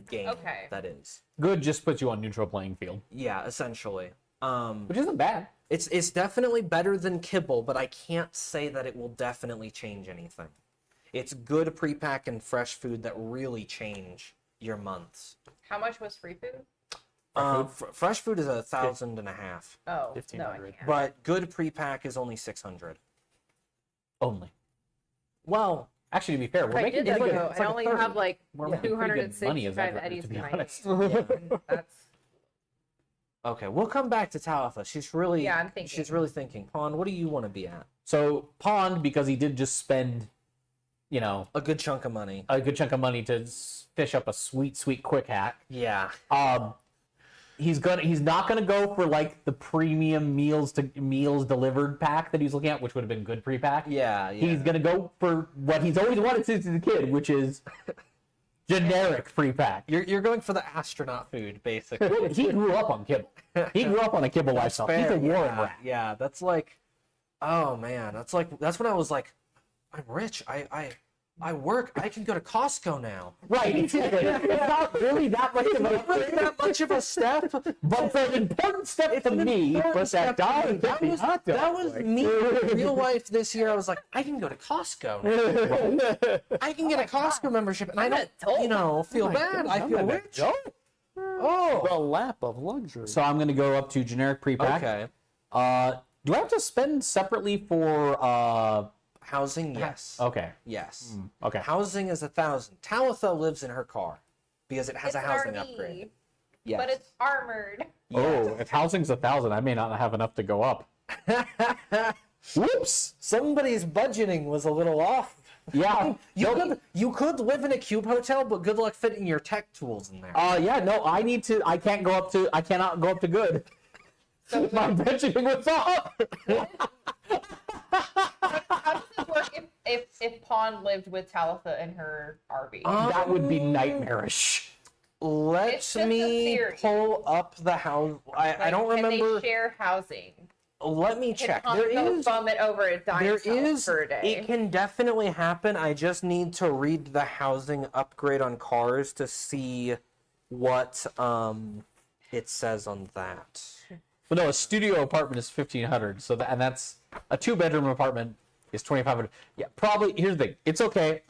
gain. Okay. That is. Good just puts you on neutral playing field, Yeah, essentially. which isn't bad. It's definitely better than kibble, but I can't say that it will definitely change anything. It's good pre-pack and fresh food that really change your months. How much was free food? Fresh food is 1,500. Oh, no, I 1,500. can't. But good pre-pack is only 600. Only. Well, Actually, to be fair, we're I making did that pretty good. though. it's I like a only third. have like We're making pretty good money as 265 ever, eddies to be in my honest. name. That's okay, we'll come back to Talitha. She's really Yeah, I'm thinking. She's really thinking. Pawn, what do you want to be at? So Pond, because he did just spend, A good chunk of money. a good chunk of money to fish up a sweet quick hack. Yeah. He's not gonna go for like the premium meals delivered pack that he's looking at, which would have been good pre-pack. Yeah. He's gonna go for what he's always wanted since he's a kid, which is generic pre-pack. You're going for the astronaut food, basically. He grew up on kibble. He grew up on a kibble lifestyle. He's a Warren rat. Yeah, that's like, oh man, that's when I was like, I'm rich. I work. I can go to Costco now. Right, exactly. It's not really that much of Not really that much of a step, but for an important step to me, was that that was me in real life this year. I was like, I can go to Costco now. I can get a Costco membership, and I don't, feel bad. I feel rich. Oh, The lap of luxury. So I'm gonna go up to generic pre-pack. okay. Do I have to spend separately for Housing, yes. Okay. Yes. Okay. Housing is 1,000. Talitha lives in her car because it has a housing RV, upgrade. Yes. but it's armored. Oh, if housing's 1,000, I may not have enough to go up. Whoops. Somebody's budgeting was a little off. Yeah. You could live in a cube hotel, but good luck fitting your tech tools in there. Yeah. No, I cannot go up to good. So My budgeting was off. how does this work if Pawn lived with Talitha in her RV? That would be nightmarish. Let It's just a me theory. pull up the house. I don't Can remember. they share housing? Let me Can check. Pawn There go is. bum it over at Diane's There house is. for a day? It can definitely happen. I just need to read the housing upgrade on cars to see what it says on that. But no, a studio apartment is 1,500. So that's a 2-bedroom apartment is 2,500. Yeah, probably. Here's the thing. It's okay.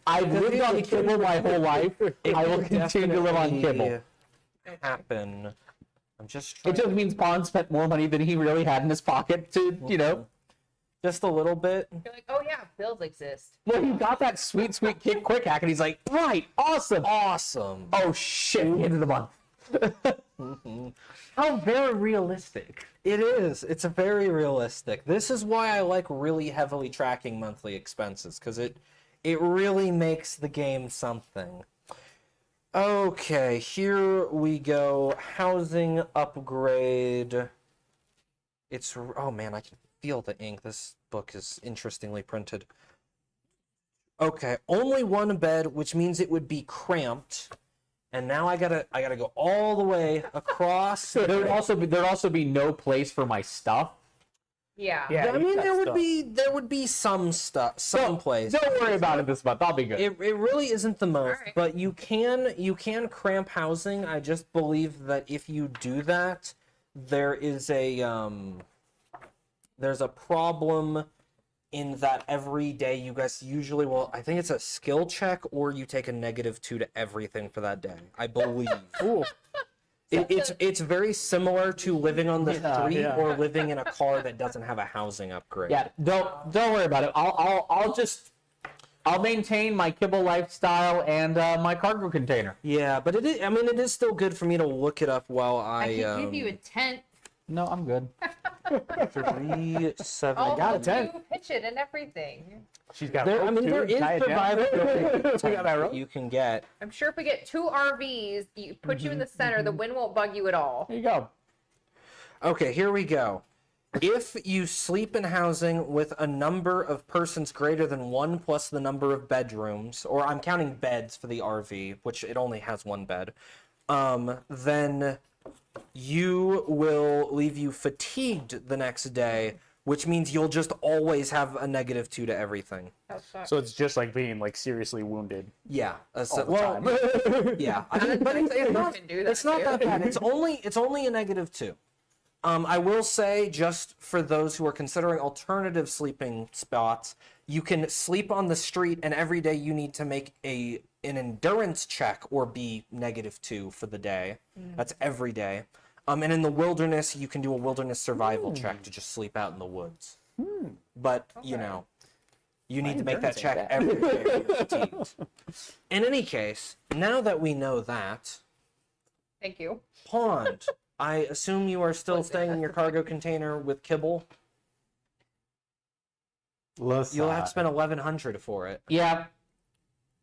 I've lived on kibble my whole life. I will continue to live on kibble. Happen. I'm just It trying. just means Pond spent more money than he really had in his pocket to, Just a little bit. You're like, oh yeah, bills exist. Well, he got that sweet kick quick hack, and he's like, right, awesome. Awesome. Oh shit, the end of the month. How very realistic. It is. It's a very realistic. This is why I like really heavily tracking monthly expenses, because it really makes the game something. Okay, here we go. Housing upgrade. Oh man, I can feel the ink. This book is interestingly printed. Okay, only one bed, which means it would be cramped. And now I gotta go all the way across. There'd also be no place for my stuff. Yeah. Yeah, I mean, you got there would be some stuff, some place. Don't worry about it this month. I'll be good. It really isn't the most, Alright. but you can cramp housing. I just believe that if you do that, there is there's a problem in that every day you guys usually I think it's a skill check or you take a -2 to everything for that day. I believe. Ooh. It's very similar to living on the street yeah. or living in a car that doesn't have a housing upgrade. Yeah, don't worry about it. I'll maintain my kibble lifestyle and my cargo container. Yeah, but it is. I mean, it is still good for me to look it up while I can give you a tent. No, I'm good. 3, 7. I'll got a help tent. you pitch it and everything. She's got. There, I rope, mean, too, there is tie it down. survival We got that rope. you can get. I'm sure if we get 2 RVs, you put you in the center, the wind won't bug you at all. There you go. Okay, here we go. If you sleep in housing with a number of persons greater than 1 plus the number of bedrooms, or I'm counting beds for the RV, which it only has 1 bed, then you will leave you fatigued the next day, which means you'll just always have a -2 to everything. So it's just like being like seriously wounded. Yeah. the well, time. yeah. I mean, but it's not, can do that it's not too. that bad. It's only a -2. I will say, just for those who are considering alternative sleeping spots, you can sleep on the street, and every day you need to make an endurance check or be -2 for the day. That's every day. And in the wilderness, you can do a wilderness survival check to just sleep out in the woods. But, you know, you need to make that check every day. You're fatigued. In any case, now that we know that, Thank you. Pond, I assume you are still staying in your cargo container with Kibble. You'll have to spend 1,100 for it. Yeah.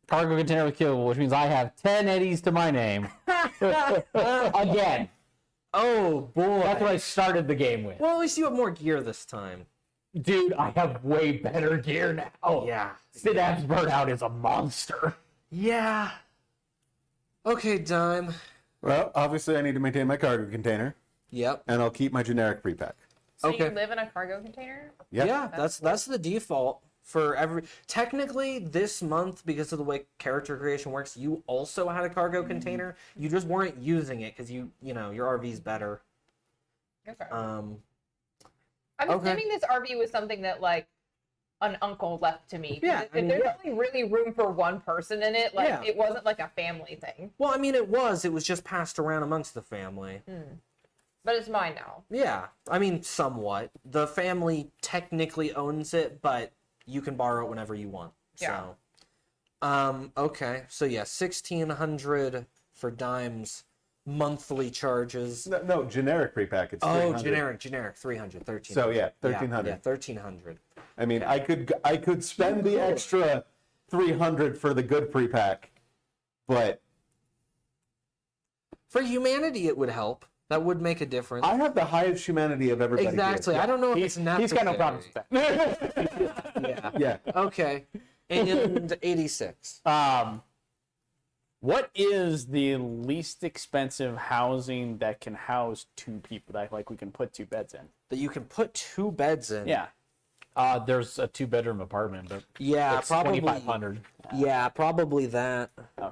Cargo container with kill, which means I have 10 eddies to my name. Again. Oh boy, That's what I started the game with. Well, at least you have more gear this time. Dude, I have way better gear now. Yeah. Synapse Burnout is a monster. Yeah. Okay, Dime. Well, obviously I need to maintain my cargo container, Yep. and I'll keep my generic pre-pack. So Okay. you live in a cargo container? Yeah, that's the default for every. Technically, this month, because of the way character creation works, you also had a cargo container. You just weren't using it because you know your RV's better. Okay. Um. I'm okay. assuming this RV was something that like an uncle left to me. 'Cause Yeah, If I mean, there's yeah. only really room for one person in it, like Yeah. it wasn't like a family thing. Well, I mean, it was just passed around amongst the family. But it's mine now. Yeah, I mean, somewhat. The family technically owns it, but you can borrow it whenever you want. Yeah. So, okay. So yeah, 1,600 for Dime's monthly charges. No, generic pre-pack. It's Oh, 300. generic, 300, 13. So yeah, 1,300. Yeah, 1,300. I mean, I could spend the extra 300 for the good pre-pack, but For humanity, it would help. That would make a difference. I have the highest humanity of everybody. Exactly. Here. I don't know if it's necessary. He's got no problems with that. Yeah. Yeah. Okay. And 86. What is the least expensive housing that can house 2 people that like we can put 2 beds in? That you can put 2 beds in. Yeah. There's a 2-bedroom apartment, but Yeah, it's probably. 2,500. Yeah, probably that.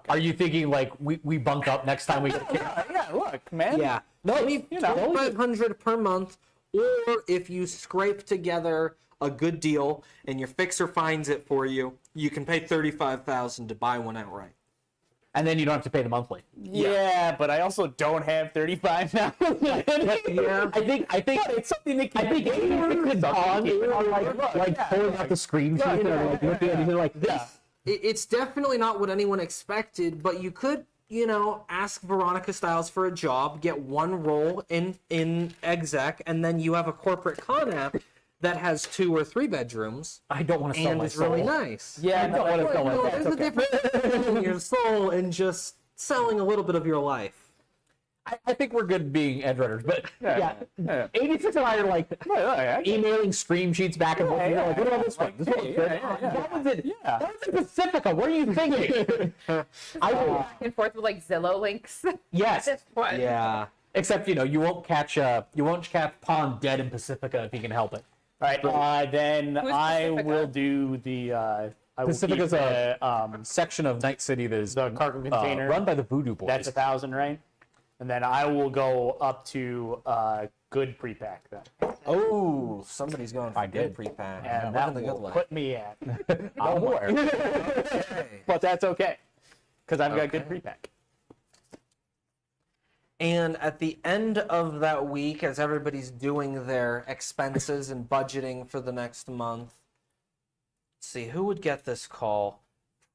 Are you thinking like we bunk up next time we get Yeah, look, man. Yeah. No, you know. 2,500 per month, or if you scrape together a good deal and your fixer finds it for you, you can pay 35,000 to buy one outright. and then you don't have to pay the monthly? Yeah, but I also don't have 35 now. Yeah. I think It's something that can I think it's on like pulling out the screenshot or like looking at it like this. It's definitely not what anyone expected, but you could, you know, ask Veronica Styles for a job, get one role in exec, and then you have a corporate con app that has 2 or 3 bedrooms I don't want to sell and my it's really soul. nice. Yeah, I don't want to sell my No, soul. there's a difference between selling your soul and just selling a little bit of your life. I think we're good being edge runners, but yeah, 86 and I are like emailing stream sheets back and forth. You're like, what about this one? This one's good. That one's in Pacifica. What are you thinking? I will, Back and forth with like Zillow links. yes, This one. Yeah. except you won't catch Pond dead in Pacifica if you can help it. All right, then Who's I Pacifica? will do the. I will Pacifica's keep a section of Night City that is the cargo container. run by the Voodoo Boys. That's 1,000, right? And then I will go up to good pre-pack then, Oh, somebody's going for I good did. pre-pack. and Look that at the good will one. put me at. I'm aware. But that's okay, because I've got Okay. good pre-pack. And at the end of that week, as everybody's doing their expenses and budgeting for the next month, let's see, who would get this call?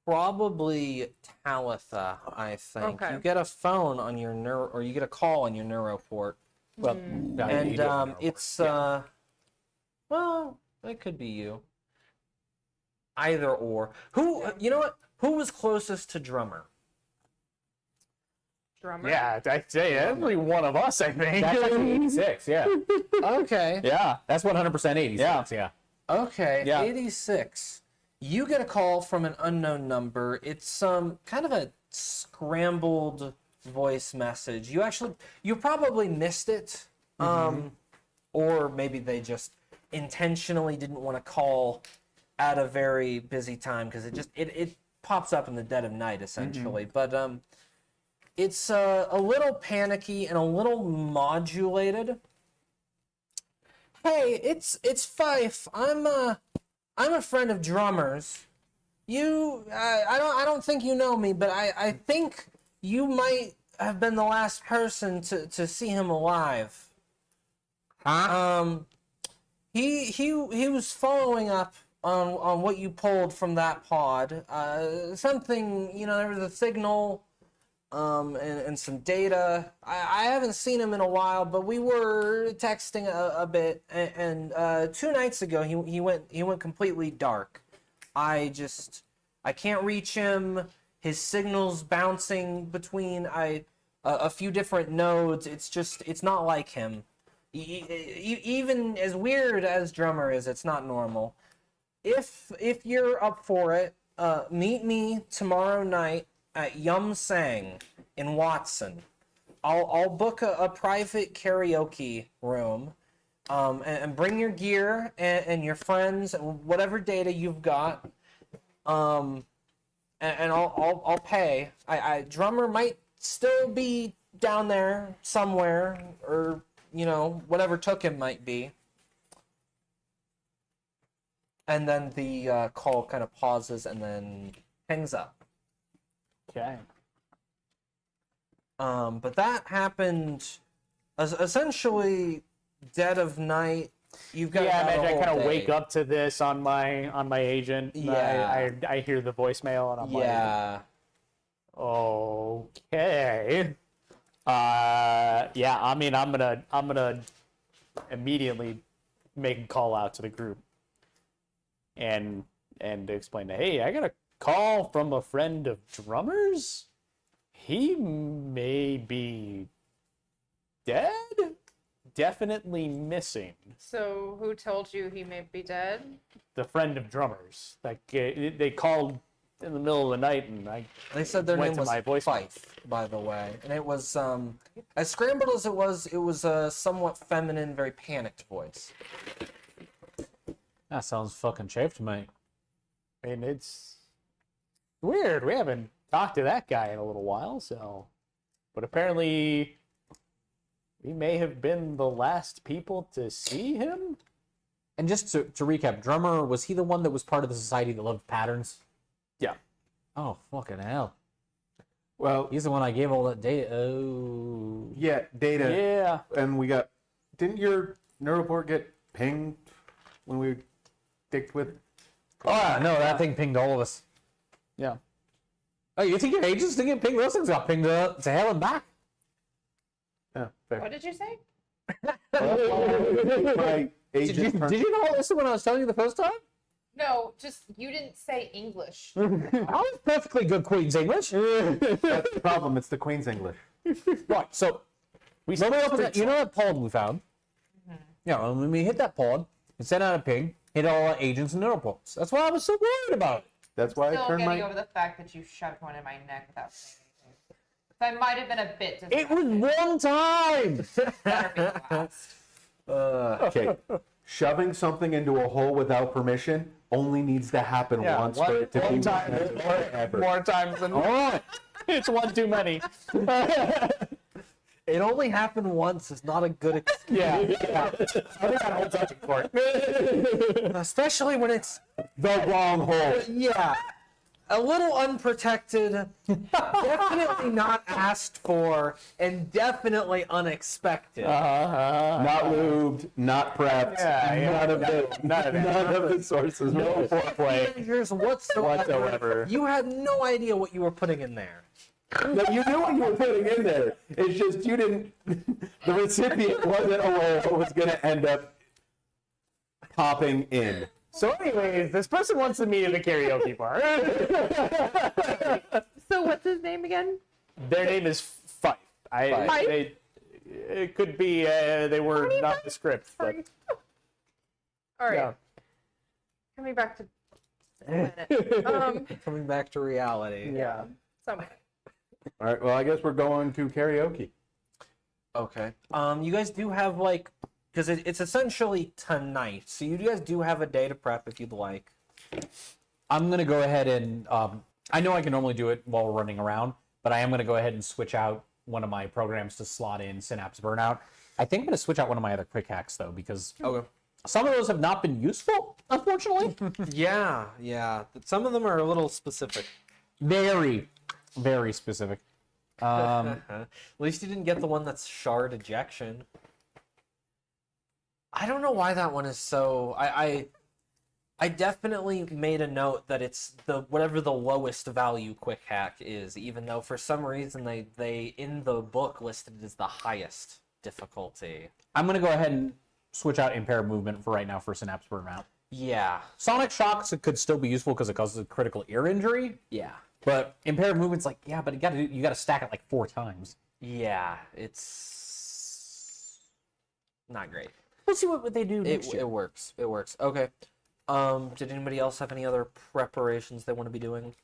Probably Talitha, I think. Okay. You get a phone on your or you get a call on your neuroport. Well, no, you And don't know. it's, well, it could be you. Either or. Who, you know what? Who was closest to Drummer? Drummer. Yeah, I'd say every one of us, I think. That's actually 86. Yeah, Okay. yeah. that's 100% 86. Yeah. Okay, Yeah. 86. You get a call from an unknown number. It's kind of a scrambled voice message. You probably missed it. Or maybe they just intentionally didn't want to call at a very busy time because it pops up in the dead of night essentially. But it's a little panicky and a little modulated. Hey, it's Fife. I'm a friend of Drummer's. I don't think you know me, but I think you might have been the last person to see him alive. Huh? He was following up on what you pulled from that pod. Something, there was a signal, and some data. I haven't seen him in a while, but we were texting a bit, and 2 nights ago he went completely dark. I can't reach him. His signal's bouncing between a few different nodes. It's not like him. Even as weird as Drummer is, it's not normal. If you're up for it, meet me tomorrow night at Yum Sang in Watson. I'll book a private karaoke room, and bring your gear and your friends and whatever data you've got, and I'll pay. Drummer might still be down there somewhere, or whatever took him might be. And then the call kind of pauses and then hangs up. Okay. But that happened essentially dead of night. You've got Yeah, about a I whole kind of day. wake up to this on my agent. Yeah. I hear the voicemail and I'm like, Yeah. okay. Yeah, I mean, I'm gonna immediately make a call out to the group and explain that, hey, I got a call from a friend of Drummer's. He may be dead, definitely missing. So who told you he may be dead? The friend of Drummer's. Like they called in the middle of the night, and They said their went name to was my voicemail. Fife, by the way, and it was as scrambled as it was a somewhat feminine, very panicked voice. That sounds fucking chafed to me. I mean, it's weird. We haven't talked to that guy in a little while, so. But apparently, we may have been the last people to see him. And just to recap, Drummer, was he the one that was part of the society that loved patterns? Yeah. Oh, fucking hell. Well, He's the one I gave all that data. Oh. yeah, data. Yeah. And we got. Didn't your neuroport get pinged when we dicked with? Oh, yeah, no, that thing pinged all of us. Yeah. Oh, you think your agents didn't get pinged? Those things got pinged to hell and back. Yeah, fair. What did you say? My agent Did you not listen when I was telling you the first time? No, just you didn't say English. I was perfectly good Queen's English. That's the problem. It's the Queen's English. Right, so We when we opened that, you know that pod we found? Yeah, when we hit that pod, it sent out a ping, hit all our agents and neuroports. That's why I was so worried about it. That's why I Still turned getting my. over the fact that you shoved one in my neck without saying anything. So I might have been a bit distracted. It was one time. Better be the last. Okay, shoving something into a hole without permission only needs to happen once for it to be forever. More times than All right. it's one too many. It only happened once. It's not a good excuse. Yeah. I think that holds up in court. Especially when it's The wrong hole. yeah, a little unprotected, definitely not asked for, and definitely unexpected. Not lubed, not prepped. Yeah, None of the sources. No foreplay Here's whatsoever. whatsoever. You had no idea what you were putting in there. No, you knew what you were putting in there. It's just you didn't. The recipient wasn't aware what was going to end up popping in. So, anyways, this person wants to meet at a karaoke bar. So what's his name again? Their name is Fife. Fife? It could be they were not the script. But, All right. yeah. Coming back to planet. Coming back to reality. Yeah. Somewhere. All right. Well, I guess we're going to karaoke. Okay. You guys do have because it's essentially tonight, so you guys do have a day to prep if you'd like. I'm going to go ahead and, I know I can normally do it while we're running around, but I am going to go ahead and switch out one of my programs to slot in Synapse Burnout. I think I'm gonna switch out one of my other quick hacks though, because Okay. some of those have not been useful, unfortunately. Yeah. Some of them are a little specific. Very, very specific. At least you didn't get the one that's shard ejection. I don't know why that one is so. I definitely made a note that it's whatever the lowest value quick hack is, even though for some reason they in the book listed it as the highest difficulty. I'm gonna go ahead and switch out impaired movement for right now for synapse burnout. Yeah. Sonic shocks could still be useful because it causes a critical ear injury, Yeah. but impaired movement's like, yeah, but you gotta stack it like 4 times. Yeah. It's not great. We'll see what they do next year. It works. It works. Okay. Did anybody else have any other preparations they want to be doing?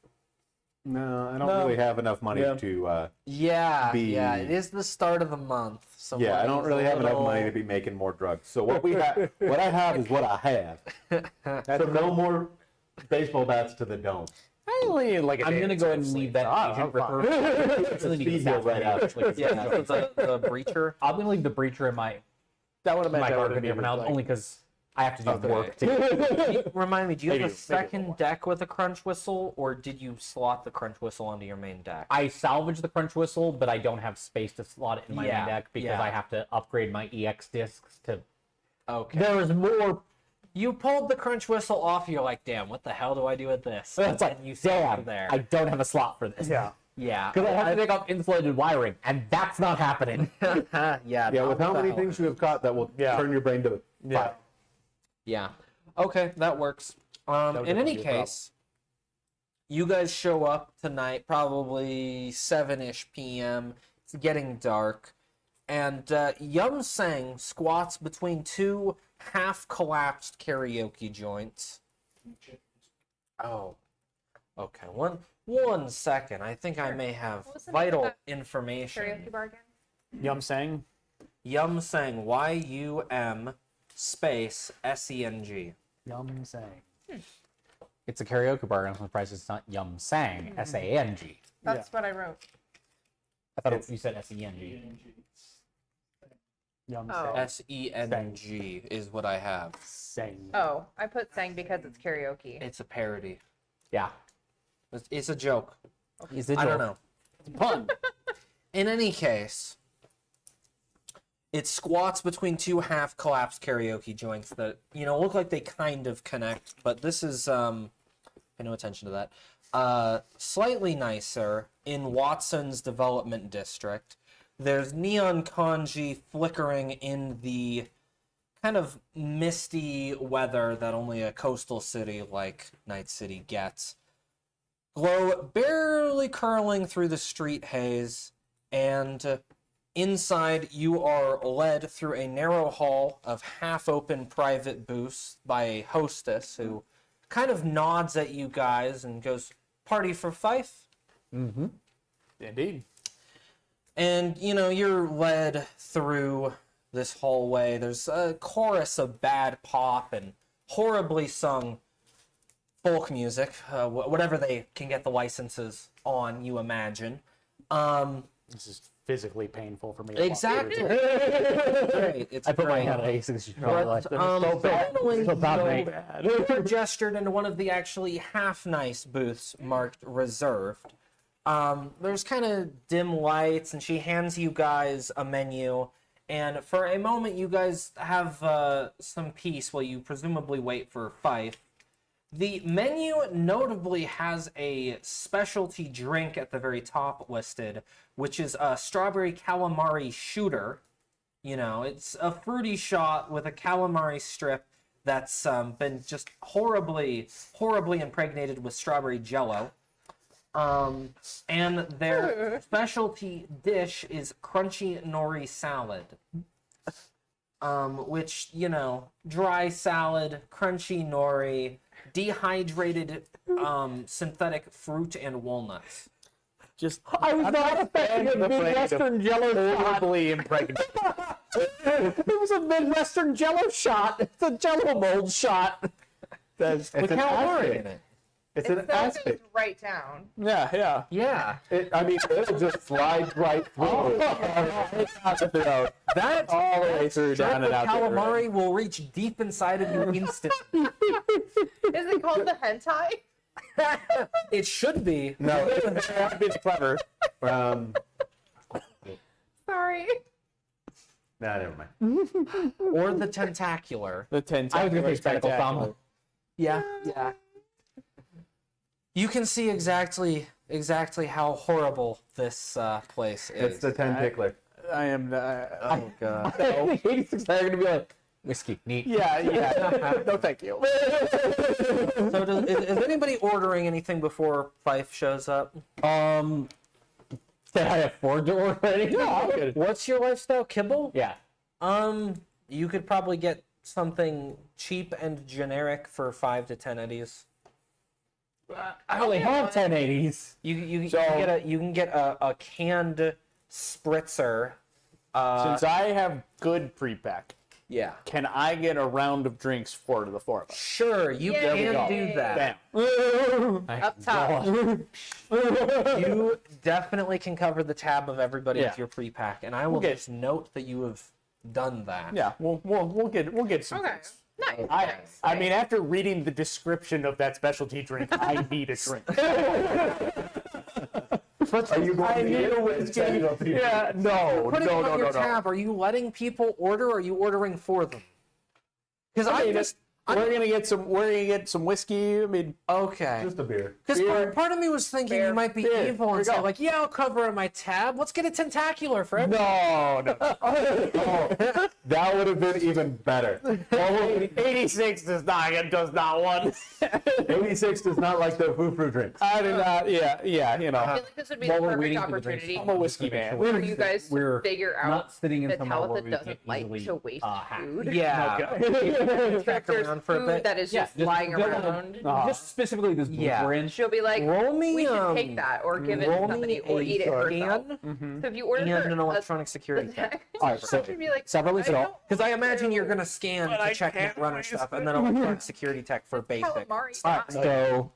No, I don't really have enough money to. Yeah, Be- yeah. It is the start of the month, so Yeah, I don't money's really a have enough little- money to be making more drugs. So what I have is what I have. So no more baseball bats to the dome. I only need like a I'm day gonna or go two ahead of and sleep. leave that Ah, agent I'm fine. refer. Speed heal right out. Yeah, the breacher. I'm gonna leave the breacher in my That would have meant my that card would've for now, needed, only like, because I have to do Okay. work. To Remind me, do you have a Maybe second more. deck with a crunch whistle, or did you slot the crunch whistle onto your main deck? I salvage the crunch whistle, but I don't have space to slot it in my Yeah, main deck because yeah. I have to upgrade my EX discs to. Okay. There is more. You pulled the crunch whistle off. You're like, damn, what the hell do I do with this? It's like, And you sat damn, there. I don't have a slot for this. Yeah. Yeah. Because I have to take off insulated wiring, and that's not happening. yeah. Yeah, not with how the many hell. things you have caught that will Yeah. turn your brain to Yeah. fire. Yeah. Okay, that works. would In any definitely be a problem. case, you guys show up tonight, probably 7-ish p.m. It's getting dark. And Yum Sang squats between 2 half-collapsed karaoke joints. Oh. Okay, one second. I think I may have What was the name of vital that information. Karaoke bar again? Yum Sang. Yum Sang, YUM space SENG. Yum Sang. It's a karaoke bar, and I'm surprised it's not Yum Sang, SANG. That's what I wrote. I thought you said SENG. Yum Oh. SENG is what I have. Sang. Oh, I put sang because it's karaoke. It's a parody. Yeah. It's a joke. Is it? I don't know. Pun. In any case, it squats between 2 half-collapsed karaoke joints that, look like they kind of connect, but this is, pay no attention to that. Slightly nicer in Watson's development district. There's neon kanji flickering in the kind of misty weather that only a coastal city like Night City gets. Glow barely curling through the street haze, and inside you are led through a narrow hall of half-open private booths by a hostess who kind of nods at you guys and goes, "Party for Fife?" Indeed. And, you're led through this hallway. There's a chorus of bad pop and horribly sung folk music, whatever they can get the licenses on, you imagine. This is physically painful for me. to walk Exactly. through. Great. It's I put my great. hand on aces. You But, know, finally, so bad, mate. you're gestured into one of the actually half-nice booths marked reserved. There's kind of dim lights, and she hands you guys a menu. And for a moment, you guys have some peace while you presumably wait for Fife. The menu notably has a specialty drink at the very top listed, which is a strawberry calamari shooter. It's a fruity shot with a calamari strip that's been just horribly impregnated with strawberry jello. And their specialty dish is crunchy nori salad. Which, dry salad, crunchy nori, dehydrated synthetic fruit and walnuts. Just I was not expecting a Midwestern Jello shot. horribly impregnated. It was a Midwestern Jello shot. It's a Jello mold shot. That's With calamari in it. It's so an easy aspect. to write down. Yeah. Yeah. It'll just slide right through. That All the way through shrimp down with and out. there, right? calamari will reach deep inside of you instantly. Is it called the hentai? It should be. No, It's clever. Sorry. nah, never mind. Or the tentacular. The I was gonna tentacular say tentacle thumb. Yeah, yeah. You can see exactly how horrible this place is. It's the tentickler. I am. Oh god. I think 86 are gonna be like whiskey, neat. Yeah. No, thank you. So is anybody ordering anything before Fife shows up? Did I afford to order anything? What's your lifestyle, kibble? Yeah. You could probably get something cheap and generic for 5 to 10 eddies. I only have 1080s. You can get a canned spritzer. Since I have good pre-pack, Yeah. can I get a round of drinks for the four of us? Sure, you Yay. can do that. Bam. Up top. You definitely can cover the tab of everybody Yeah. with your pre-pack, and I will Okay. just note that you have done that. Yeah, we'll get some Okay. drinks. Nice. I mean, after reading the description of that specialty drink, I need a drink. Are you going to get a whiskey? Yeah, no, Putting no, it no, on your no, no. tab, are you letting people order, or are you ordering for them? Because We're gonna get some whiskey. I mean, okay. Just a beer. Because beer. part of me was thinking you might be Beer. evil Here and we say go. like, yeah, I'll cover in my tab. Let's get a tentacular for everyone. no. That would have been even better. 86 does not want. 86 does not like the foo-foo drinks. I do not. Yeah, you know. I feel like this would be While the we're perfect waiting for the drinks, opportunity I'm a whiskey man. for you guys to We're figure out not sitting in the somewhere where Talitha we doesn't can like easily, to waste hack. food. Yeah. If Check there's around for a food bit. that is just lying around, Just specifically this booth Yeah. we're in. she'll be like, Roll me, we should take that or give it to roll somebody me or a eat it herself. scan So if you order and her an electronic security the tech. text, All right, so she'd be like, separately I for all. don't Because I imagine you're gonna scan But to I check can't runner waste stuff, and then electronic security tech for basic. calamari. All right, so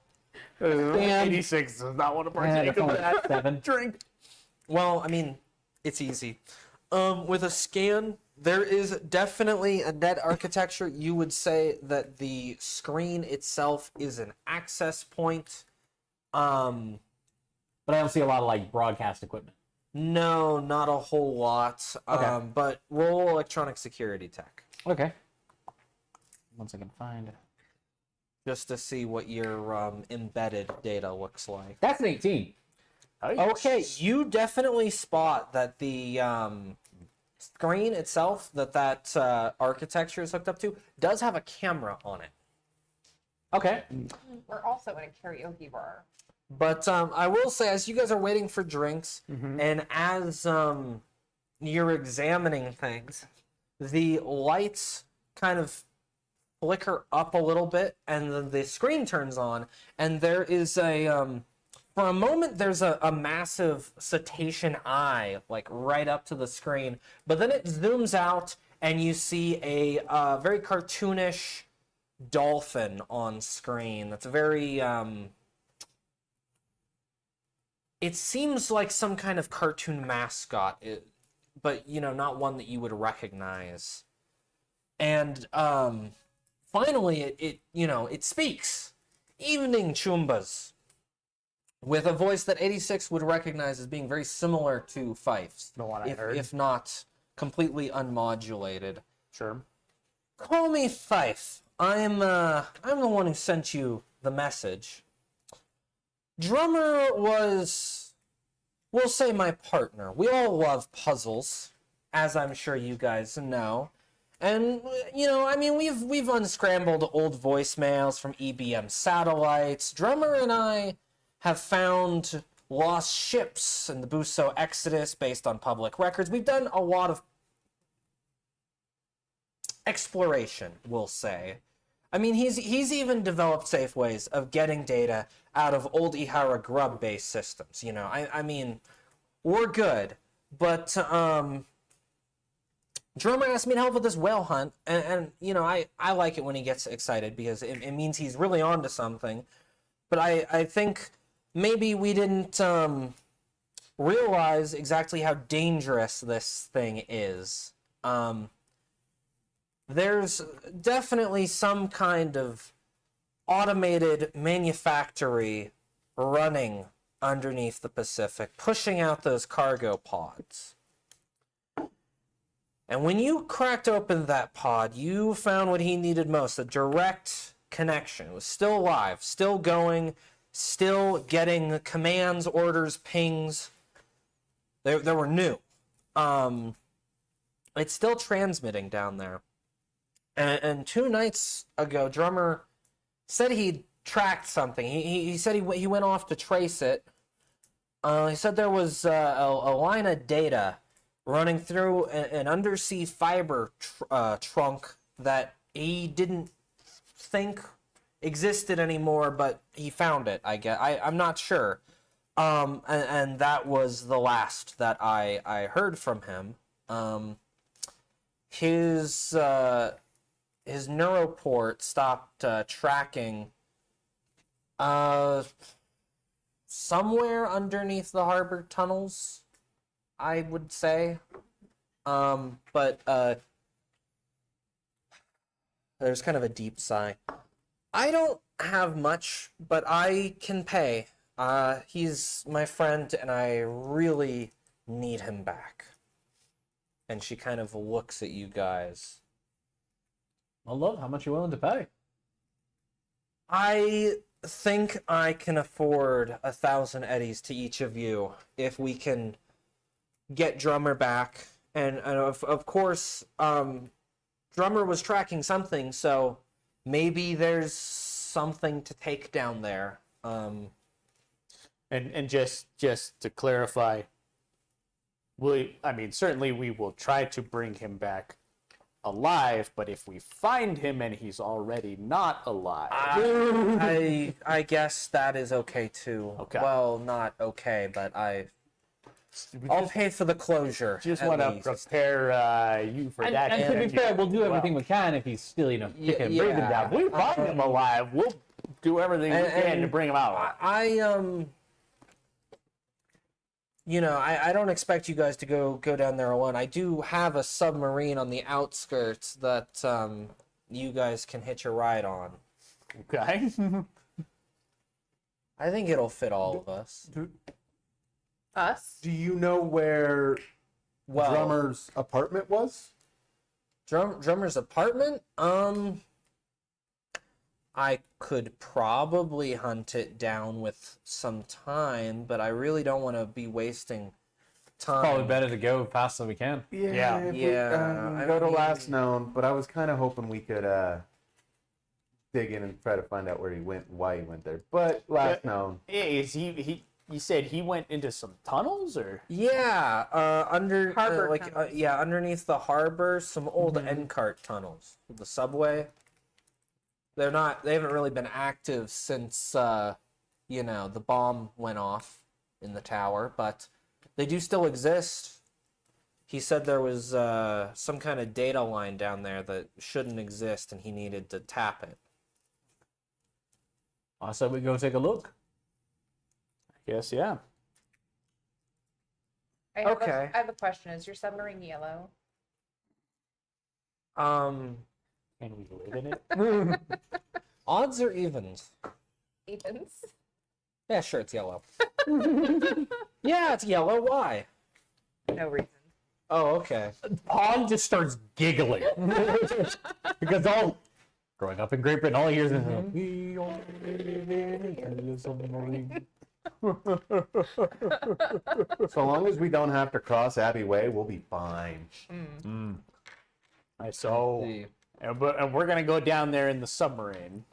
86 does not want to partake of that 7. drink. Well, I mean, it's easy. With a scan, there is definitely a net architecture. You would say that the screen itself is an access point. But I don't see a lot of like broadcast equipment. No, not a whole lot. Okay. But roll electronic security tech Okay. Once I can find. just to see what your embedded data looks like. That's an 18. Okay, you definitely spot that the screen itself that architecture is hooked up to does have a camera on it. Okay. We're also in a karaoke bar. But I will say, as you guys are waiting for drinks, and as you're examining things, the lights kind of flicker up a little bit, and the screen turns on, and there is a for a moment there's a massive cetacean eye like right up to the screen, but then it zooms out, and you see a very cartoonish dolphin on screen. That's very it seems like some kind of cartoon mascot, but not one that you would recognize. And finally, it speaks. Evening, Chumbas, with a voice that 86 would recognize as being very similar to Fife's, The one I heard. if not completely unmodulated. Sure. Call me Fife. I'm the one who sent you the message. Drummer was, we'll say, my partner. We all love puzzles, as I'm sure you guys know. And, we've unscrambled old voicemails from EBM satellites. Drummer and I have found lost ships in the Buso Exodus based on public records. We've done a lot of exploration, we'll say. I mean, he's even developed safe ways of getting data out of old Ihara grub-based systems. I mean, we're good, but Drummer asked me to help with this whale hunt, and I like it when he gets excited because it means he's really onto something. but I think maybe we didn't realize exactly how dangerous this thing is. There's definitely some kind of automated manufactory running underneath the Pacific, pushing out those cargo pods. And when you cracked open that pod, you found what he needed most, a direct connection. It was still alive, still going, still getting commands, orders, pings. They were new. It's still transmitting down there. And 2 nights ago, Drummer said he tracked something. He said he went off to trace it. He said there was a line of data running through an undersea fiber trunk that he didn't think existed anymore, but he found it, I guess. I'm not sure. And that was the last that I heard from him. His neuroport stopped tracking somewhere underneath the harbor tunnels, I would say. But there's kind of a deep sigh. I don't have much, but I can pay. He's my friend, and I really need him back. And she kind of looks at you guys. Well, look, how much you willing to pay? I think I can afford 1,000 eddies to each of you if we can get Drummer back. And of course, Drummer was tracking something, so maybe there's something to take down there. And just to clarify, certainly we will try to bring him back alive, but if we find him and he's already not alive, I guess that is okay too. Okay. Well, not okay, but I'll pay for the closure. just at want to least. prepare you for that. And to be energy fair, we'll do as well. everything we can if he's still, kicking and Yeah. breathing down. If we find him alive, we'll do everything we can to bring him out. I don't expect you guys to go down there alone. I do have a submarine on the outskirts that you guys can hitch a ride on. Okay. I think it'll fit all of us. Us? Do you know where Well, Drummer's apartment was? Drummer's apartment? I could probably hunt it down with some time, but I really don't want to be wasting time. Probably better to go fast as we can. Yeah. if Yeah, we, go to I mean- last known, but I was kind of hoping we could dig in and try to find out where he went and why he went there. But last known. Yeah, is he you said he went into some tunnels, or? Yeah, Harbor tunnels. underneath the harbor, some old end cart tunnels. The subway. They haven't really been active since the bomb went off in the tower, but they do still exist. He said there was some kind of data line down there that shouldn't exist, and he needed to tap it. I said we go take a look. Yes, yeah. I have Okay. I have a question. Is your submarine yellow? Um, Can we live in it? odds or evens? Evens. Yeah, sure, it's yellow. Yeah, it's yellow. Why? No reason. Oh, okay. Han just starts giggling because growing up in Great Britain, all he hears is "We are living in a submarine." So long as we don't have to cross Abbey Way, we'll be fine. So, and we're gonna go down there in the submarine.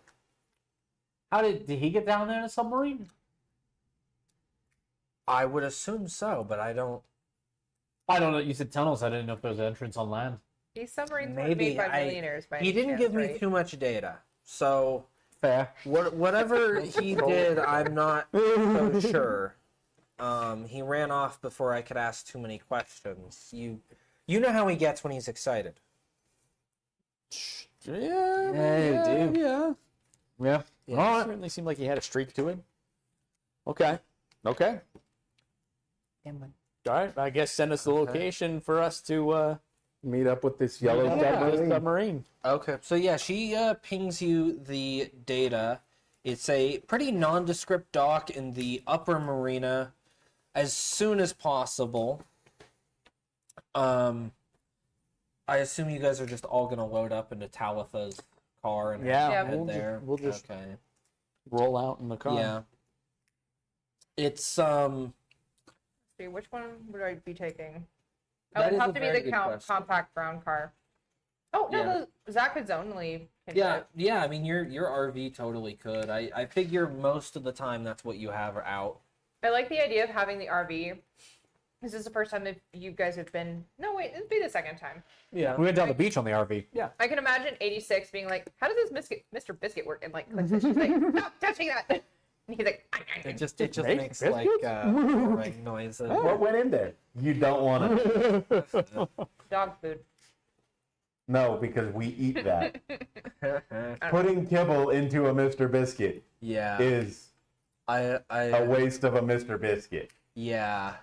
How did he get down there in a submarine? I would assume so, but I don't. I don't know. You said tunnels. I didn't know if there was an entrance on land. These submarines were Maybe made by millionaires. By He any didn't chance, give me right? too much data, so Fair. whatever he did, I'm not so sure. He ran off before I could ask too many questions. You know how he gets when he's excited. Yeah, Yeah, you do. Yeah. Yeah. Yeah. All right. Certainly seemed like he had a streak to him. Okay. Okay. All right. I guess send us the location for us to Meet up with this yellow submarine. Okay, so yeah, she pings you the data. It's a pretty nondescript dock in the upper marina as soon as possible. I assume you guys are just all gonna load up into Talitha's car and Yeah, head there. we'll just okay. roll out in the car. Yeah. It's See, which one would I be taking? Oh, That it is would have a to be very the good question. compact brown car. Oh no, Yeah. the Zach is only. yeah. I mean, your RV totally could. I figure most of the time that's what you have out. I like the idea of having the RV. This is the first time that you guys have been. No, wait, it'd be the second time. Yeah. We went down the beach on the RV. I can imagine 86 being like, "How does this Mr. Biscuit work?" And like, clicks it. She's like, "Stop touching that!" And he's like, It just makes makes like whirring noises. What went in there? You don't want to. "Dog food." No, because we eat that. Putting kibble into a Mr. Biscuit Yeah. is I a waste of a Mr. Biscuit. Yeah.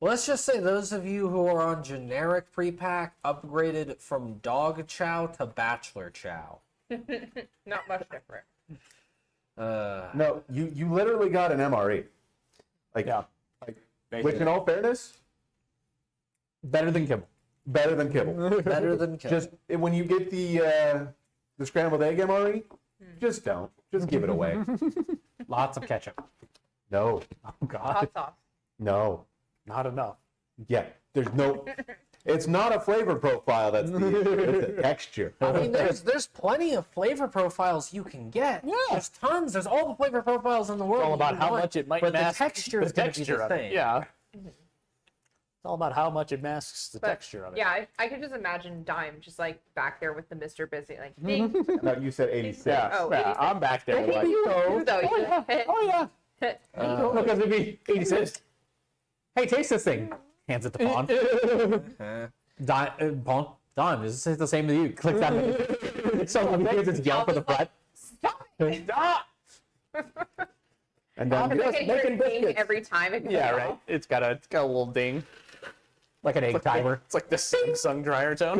Well, let's just say those of you who are on generic pre-pack upgraded from dog chow to bachelor chow. Not much different. No, you literally got an MRE. Like, Yeah. which in all fairness, Better than kibble. better than kibble. Better than kibble. Just when you get the scrambled egg MRE, just don't. Just give it away. Lots of ketchup. No, Oh God. Hot sauce. no. Not enough. Yeah, there's no. It's not a flavor profile. That's the issue. It's a texture. I mean, there's plenty of flavor profiles you can get. Yeah. There's tons. There's all the flavor profiles in the world. It's all about you how want, much it might but mask the texture is going to be the of it. same. Yeah. It's all about how much it masks the But, texture of it. Yeah, I could just imagine Dime just like back there with the Mr. Busy, like, ding. No, you said 86. Yeah, Oh, yeah, 86. I'm back there. Like, You though, you Oh yeah. Because it'd be 86. Hey, taste this thing. Hands it to Pawn. Don, does it say the same to you? Click that. So when he just yell for the bread. Stop it! Stop! And then Because I just can hear making it ding biscuits. every time it goes yeah, off. right. It's got a little ding. Like an egg timer. It's like the Samsung dryer tone.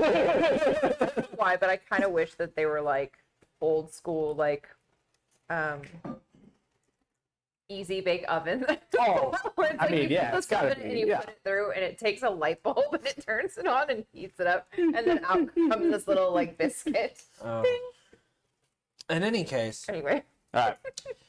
Why? But I kind of wish that they were like old school, like easy bake ovens. Oh, Where it's I mean, you yeah, put the it's gotta stuff in be, and you yeah. put it through, and it takes a light bulb and it turns it on and heats it up, and then out comes this little like biscuit. In any case, Anyway, All right.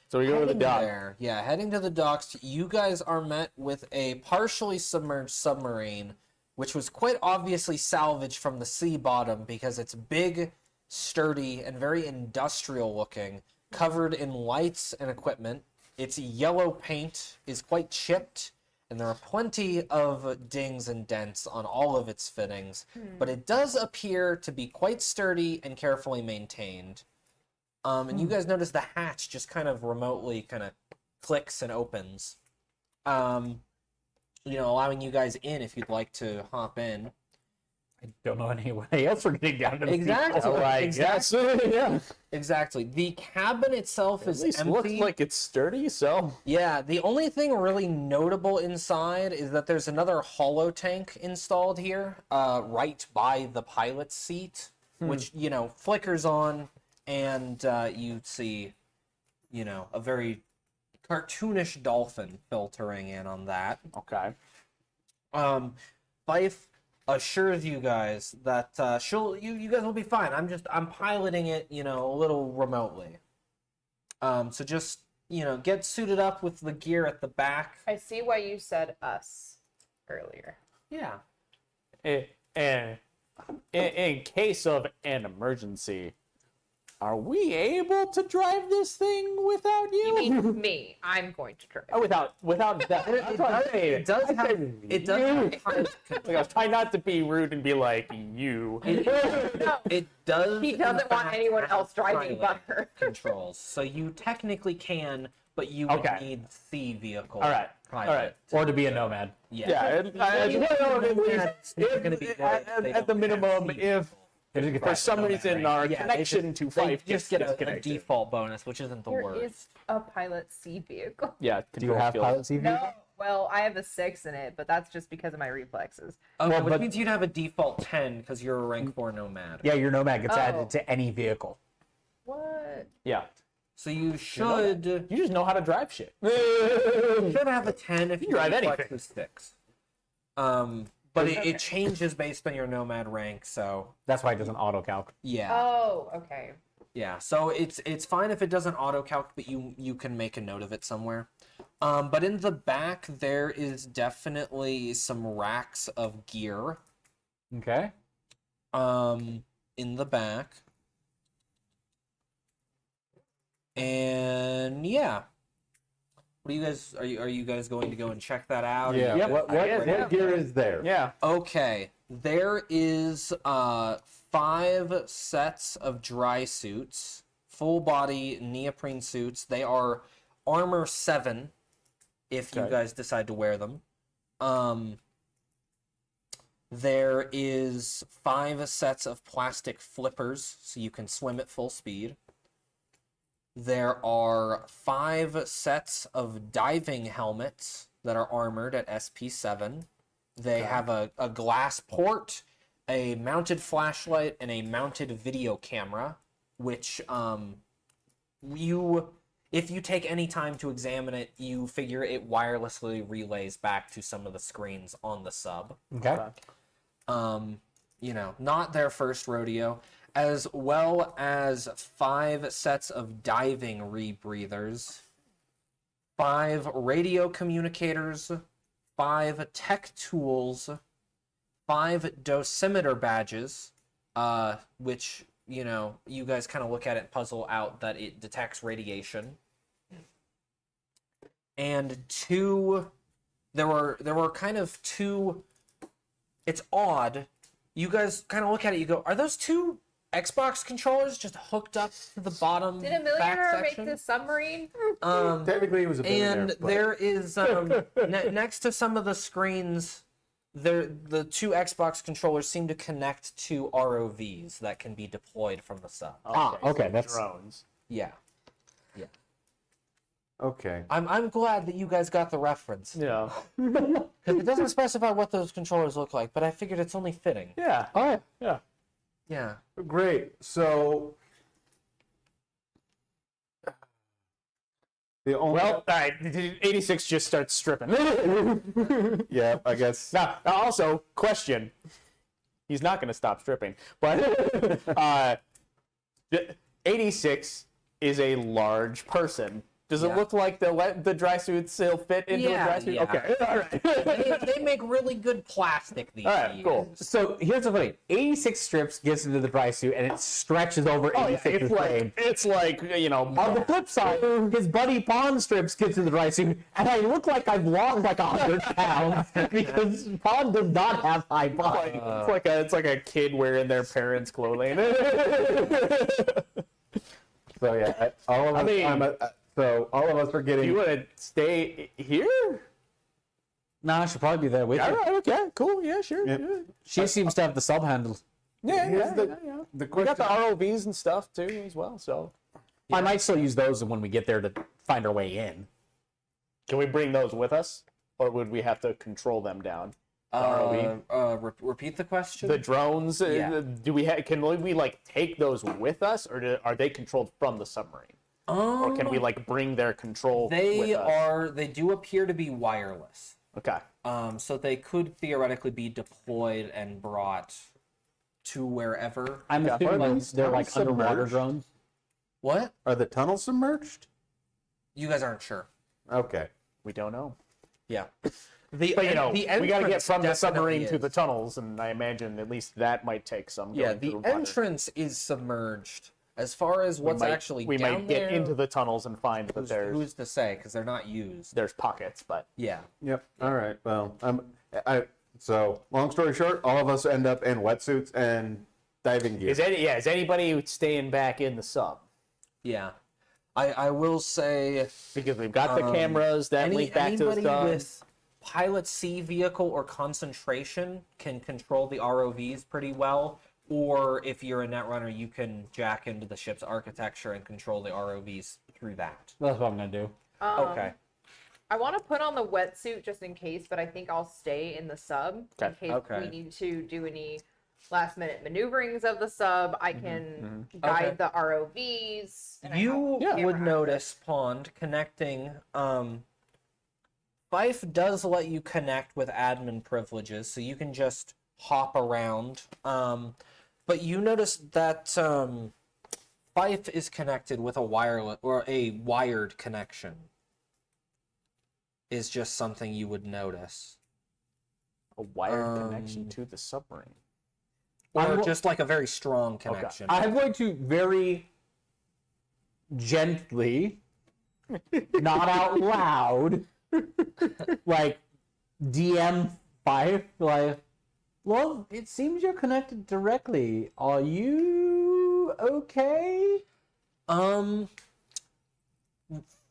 So we go to the heading dock. there, yeah, heading to the docks, you guys are met with a partially submerged submarine, which was quite obviously salvaged from the sea bottom because it's big, sturdy, and very industrial looking, covered in lights and equipment. Its yellow paint is quite chipped, and there are plenty of dings and dents on all of its fittings, but it does appear to be quite sturdy and carefully maintained. And you guys notice the hatch just kind of remotely kind of clicks and opens, allowing you guys in if you'd like to hop in. I don't know any way else we're getting down to the Exactly. beach. Like, Exactly. yeah. Exactly. The cabin itself At is least empty. looks like it's sturdy. So Yeah, the only thing really notable inside is that there's another hollow tank installed here, right by the pilot's seat, which, flickers on, and you see, a very cartoonish dolphin filtering in on that. okay. Fife assures you guys that you guys will be fine. I'm piloting it, a little remotely. So just, get suited up with the gear at the back. I see why you said us earlier. Yeah. And in case of an emergency, are we able to drive this thing without you? You mean me? I'm going to try. Oh, without that. That's what I'm saying. It does have. It does have pilot Like, I was trying not to be rude and be like you. No, It does. he in doesn't want fact anyone have else driving but pilot her. controls. So you technically can, but you would Okay. need C vehicle. All right. Pilot. All right. Or to be a nomad. Yeah. Yeah. You're gonna be At the minimum, if For some reason, our Yeah, connection to they Fife just gets get a disconnected. default bonus, which isn't the There worst. is a pilot C vehicle. Yeah, Do you have pilot CV? No. Well, I have a 6 in it, but that's just because of my reflexes. Okay, Well, which but- means you'd have a default 10 because you're a rank 4 nomad. Yeah, your nomad gets Oh. added to any vehicle. What? Yeah. So you should You just know how to drive shit. have a 10 if you drive reflex anything. is 6. But it changes based on your nomad rank, so That's why it doesn't auto calc. yeah. Oh, okay. Yeah, so it's fine if it doesn't auto calc, but you can make a note of it somewhere. But in the back there is definitely some racks of gear. Okay. In the back. And yeah. What do you guys are you guys going to go and check that out? Yeah. Yep, What I guess, yeah. gear is there? Yeah. Okay. There is 5 sets of dry suits, full body neoprene suits. They are armor 7 if you Okay. guys decide to wear them. There is 5 sets of plastic flippers so you can swim at full speed. There are 5 sets of diving helmets that are armored at SP7. They have a glass port, a mounted flashlight, and a mounted video camera, which if you take any time to examine it, you figure it wirelessly relays back to some of the screens on the sub. Okay. Not their first rodeo, as well as 5 sets of diving rebreathers, 5 radio communicators, 5 tech tools, 5 dosimeter badges, which, you guys kind of look at it and puzzle out that it detects radiation. And there were kind of 2, it's odd. You guys kind of look at it, you go, are those 2 Xbox controllers just hooked up to the bottom Did a back millionaire make section? this submarine? Technically, it was a billionaire. And but- there is next to some of the screens, the 2 Xbox controllers seem to connect to ROVs that can be deployed from the sub. Okay, so that's- drones. Yeah, Okay. I'm glad that you guys got the reference Yeah. because it doesn't specify what those controllers look like, but I figured it's only fitting. Yeah. All right. Yeah. Yeah. Great. So the only Well, all right. 86 just starts stripping. yeah, I guess. Now, also, question. He's not going to stop stripping, but 86 is a large person. Does it Yeah. look like the dry suits still fit into a dry suit? Yeah. Okay, all right. they make really good plastic these All right, days. cool. So here's the thing: 86 strips gets into the dry suit, and it stretches over Oh, yeah, 86's frame. it's like On the flip side, his buddy Pond strips gets in the dry suit, and I look like I've lost like 100 pounds because Pond does not have high body. it's like a kid wearing their parents' clothing. So yeah, all of us. mean- So all of us are Do you getting. want to stay here? Nah, I should probably be there with All you. right, okay, cool, yeah, sure. Yeah. Yeah, She seems to have the sub handle. yeah, Here's yeah, the- yeah. The We got question. the ROVs and stuff too as well. So I might still use those when we get there to find our way in. can we bring those with us, or would we have to control them down? ROV? Repeat the question. The drones, Yeah. do we can we like take those with us, or are they controlled from the submarine, or can we like bring their control? They with us? they do appear to be wireless. Okay. So they could theoretically be deployed and brought to wherever. I'm Yeah. assuming Are like, these they're like tunnels underwater submerged? drones. What? Are the tunnels submerged? You guys aren't sure. Okay. We don't know. Yeah. The But the we got to get entrance from the definitely submarine to is. the tunnels, and I imagine at least that might take some. Yeah, going the through water. entrance is submerged. As far as what's actually we down might get there, into the tunnels and find that who's to say? Because they're not used. there's pockets, but Yeah. Yep. All right. Well, so long story short, all of us end up in wetsuits and diving gear. is anybody staying back in the sub? Yeah. I will say Because we've got the cameras that link back to the anybody sub. with pilot C vehicle or concentration can control the ROVs pretty well. or if you're a netrunner, you can jack into the ship's architecture and control the ROVs through that. That's what I'm gonna do. Okay. I want to put on the wetsuit just in case, but I think I'll stay in the sub in case Okay. we need to do any last minute maneuverings of the sub. I can guide Okay. the ROVs. And I You have would camera notice, Pond, connecting. Fife does let you connect with admin privileges, so you can just hop around. But you notice that Fife is connected with a wireless or a wired connection. Is just something you would notice, A wired connection to the submarine. or just like a very strong connection. I'm going to very gently, not out loud, like DM 5, like, well, it seems you're connected directly. Are you okay?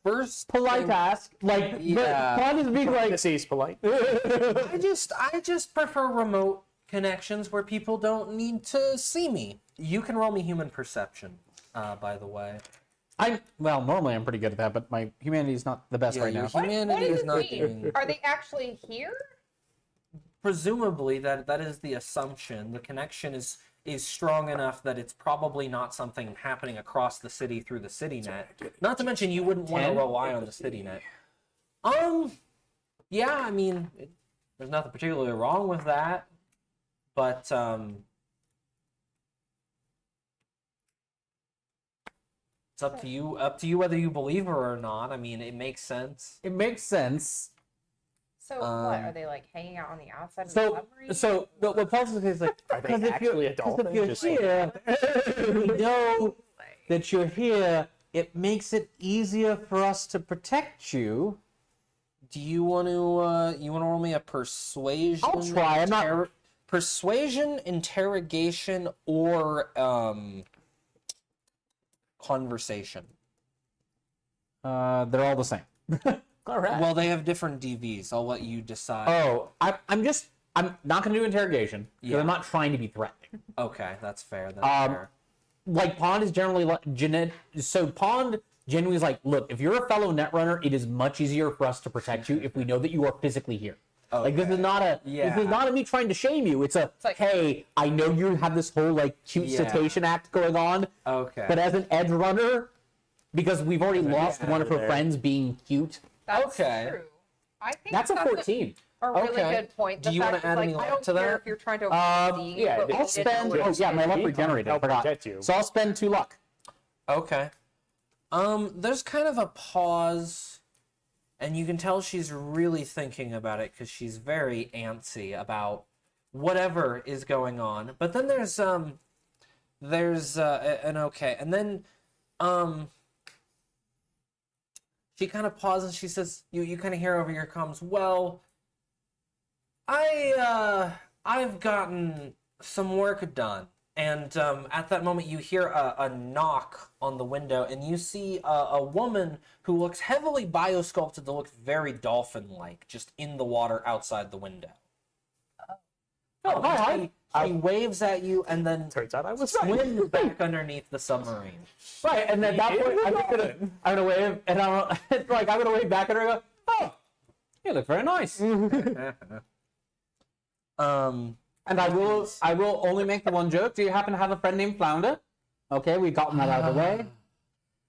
First, Polite ask. Like, Yeah. but Pond is being like, This is polite. I just prefer remote connections where people don't need to see me. You can roll me human perception, by the way. normally I'm pretty good at that, but my humanity is not the best Yeah, right your now. humanity What does is this not mean? doing. Are they actually here? Presumably, that is the assumption. The connection is strong enough that it's probably not something happening across the city through the city net. Not to mention, you wouldn't want to rely on the city net. Yeah, I mean, there's nothing particularly wrong with that, but it's up to you. Up to you whether you believe her or not. I mean, it makes sense. It makes sense. So what? Are they like hanging out on the outside of the So, submarine? so what Paul's saying is like, Are they because if actually you're, a dolphin? if you're Just here, we know that you're here. It makes it easier for us to protect you. Do you want to roll me a persuasion? I'll try. I'm not. Persuasion, interrogation, or conversation. They're all the same. All right. Well, they have different DVs. I'll let you decide. Oh, I'm not going to do interrogation because Yeah. I'm not trying to be threatening. Okay, that's fair. That's fair. Like Pond is generally like so Pond genuinely is like, look, if you're a fellow netrunner, it is much easier for us to protect you if we know that you are physically here. Like this is not a this is not a me trying to shame you. It's like, hey, I know you have this whole like cute Yeah. cetacean act going on. Okay. But as an edge runner, because we've already lost one of her there. friends being cute. That's okay. true. I think That's a 14. A really Okay. good point. Do you want wanna to add any I luck don't to care that? if you're trying to avoid seeing yeah, it, but I'll we I'll did spend. know Oh it yeah, my was luck good. regenerated. I Help forgot. protect you. So I'll spend 2 luck. Okay. There's kind of a pause, and you can tell she's really thinking about it because she's very antsy about whatever is going on. But then there's an okay, and then she kind of pauses. She says, "You kind of hear over your comms. Well, I've gotten some work done." And at that moment, you hear a knock on the window, and you see a woman who looks heavily biosculpted that looks very dolphin-like, just in the water outside the window. Oh, hi. She waves at you and then Turns out I was right. swims back underneath the submarine. Right, and then at that point, I'm gonna wave, and I'm gonna wave back at her and go, "Oh, you look very nice." And I will only make the one joke. Do you happen to have a friend named Flounder? Okay, we've gotten that out of the way.